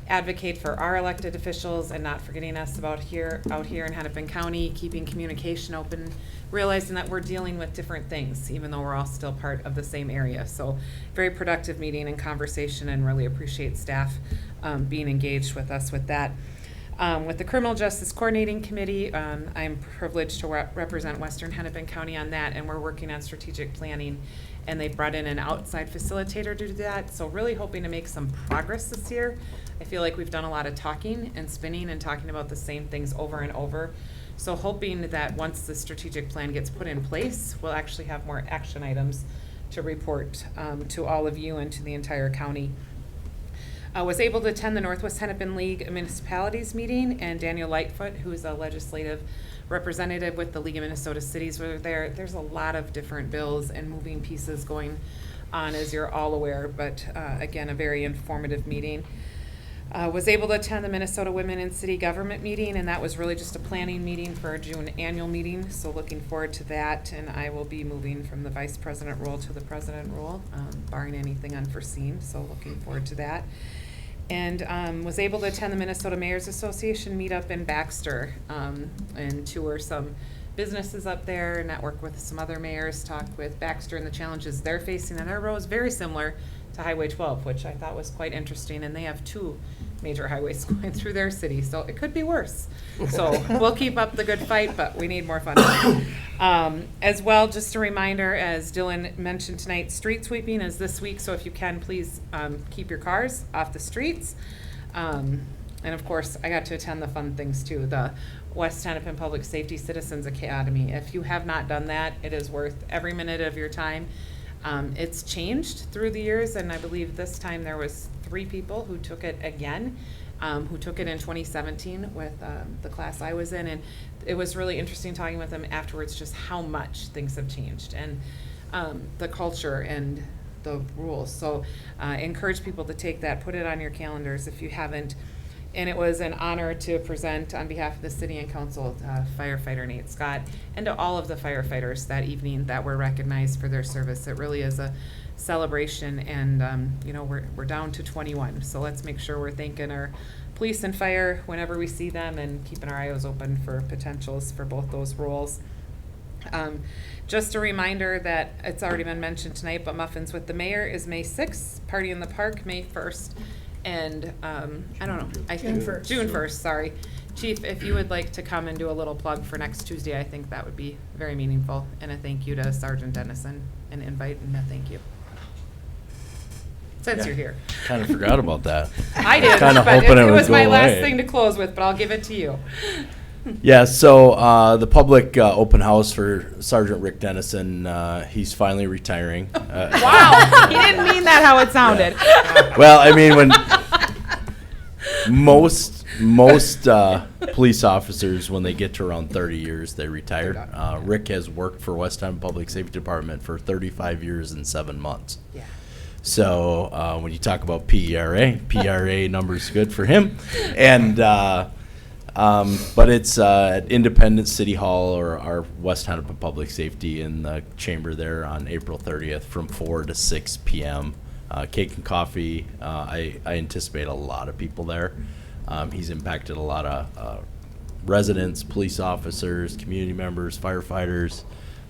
advocate for our elected officials and not forgetting us out here in Hennepin County, keeping communication open, realizing that we're dealing with different things, even though we're all still part of the same area. So very productive meeting and conversation, and really appreciate staff being engaged with us with that. With the Criminal Justice Coordinating Committee, I'm privileged to represent Western Hennepin County on that, and we're working on strategic planning and they brought in an outside facilitator to do that. So really hoping to make some progress this year. I feel like we've done a lot of talking and spinning and talking about the same things over and over. So hoping that once the strategic plan gets put in place, we'll actually have more action items to report to all of you and to the entire county. I was able to attend the Northwest Hennepin League of Municipalities meeting, and Daniel Lightfoot, who is a legislative representative with the League of Minnesota Cities, were there. There's a lot of different bills and moving pieces going on, as you're all aware, but again, a very informative meeting. Was able to attend the Minnesota Women in City Government meeting, and that was really just a planning meeting for a June annual meeting, so looking forward to that. And I will be moving from the vice president role to the president role, barring anything unforeseen, so looking forward to that. And was able to attend the Minnesota Mayors Association meetup in Baxter, and tour some businesses up there, network with some other mayors, talk with Baxter and the challenges they're facing on their roads, very similar to Highway 12, which I thought was quite interesting, and they have 2 major highways going through their city, so it could be worse. So we'll keep up the good fight, but we need more funding. As well, just a reminder, as Dylan mentioned tonight, street sweeping is this week, so if you can, please keep your cars off the streets. And of course, I got to attend the fun things too, the West Hennepin Public Safety Citizens Academy. If you have not done that, it is worth every minute of your time. It's changed through the years, and I believe this time there was 3 people who took it again, who took it in 2017 with the class I was in, and it was really interesting talking with them afterwards, just how much things have changed, and the culture and the rules. So encourage people to take that, put it on your calendars if you haven't. And it was an honor to present on behalf of the city and council firefighter Nate Scott, and to all of the firefighters that evening that were recognized for their service. It really is a celebration, and you know, we're down to 21, so let's make sure we're thanking our police and fire whenever we see them, and keeping our eyes open for potentials for both those roles. Just a reminder that it's already been mentioned tonight, but Muffins with the Mayor is May 6th, Party in the Park May 1st, and I don't know, I think June 1st, sorry. Chief, if you would like to come and do a little plug for next Tuesday, I think that would be very meaningful, and a thank you to Sergeant Dennison, an invite and a thank you. Since you're here. Kind of forgot about that. I did, Kind of but hoping it would was go my last away. thing to close with, but I'll give it to you. Yeah, so the public open house for Sergeant Rick Dennison, he's finally retiring. Wow, he didn't mean that how it sounded. Well, I mean, when most police officers, when they get to around 30 years, they retire. Rick has worked for West Hennepin Public Safety Department for 35 years and 7 months. Yeah. So when you talk about PRA number's good for him, and but it's at Independence City Hall, or our West Hennepin Public Safety in the chamber there on April 30th from 4 to 6 p.m. Cake and coffee. I anticipate a lot of people there. He's impacted a lot of residents, police officers, community members, firefighters.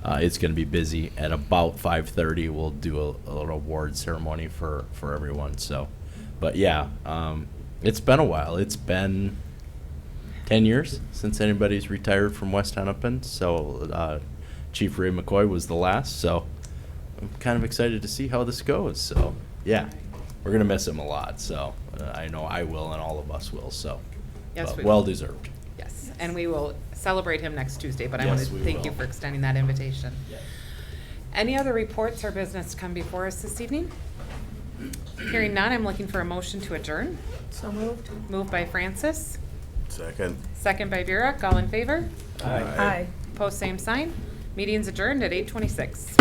It's going to be busy. At about 5:30, we'll do a little award ceremony for everyone. So, but yeah, it's been a while. It's been 10 years since anybody's retired from West Hennepin. So Chief Ray McCoy was the last. So I'm kind of excited to see how this goes. So yeah, we're going to miss him a lot. So I know I will, and all of us will. So Yes, but we well will. deserved. Yes, and we will celebrate him next Tuesday, but I Yes, want to we thank will. you for extending that invitation. Yeah. Any other reports or business to come before us this evening? Hearing none, I'm looking for a motion to adjourn. So moved. Moved by Francis, Second. second by Vera. All in favor? Aye. Post same sign. Meeting's adjourned at 8:26.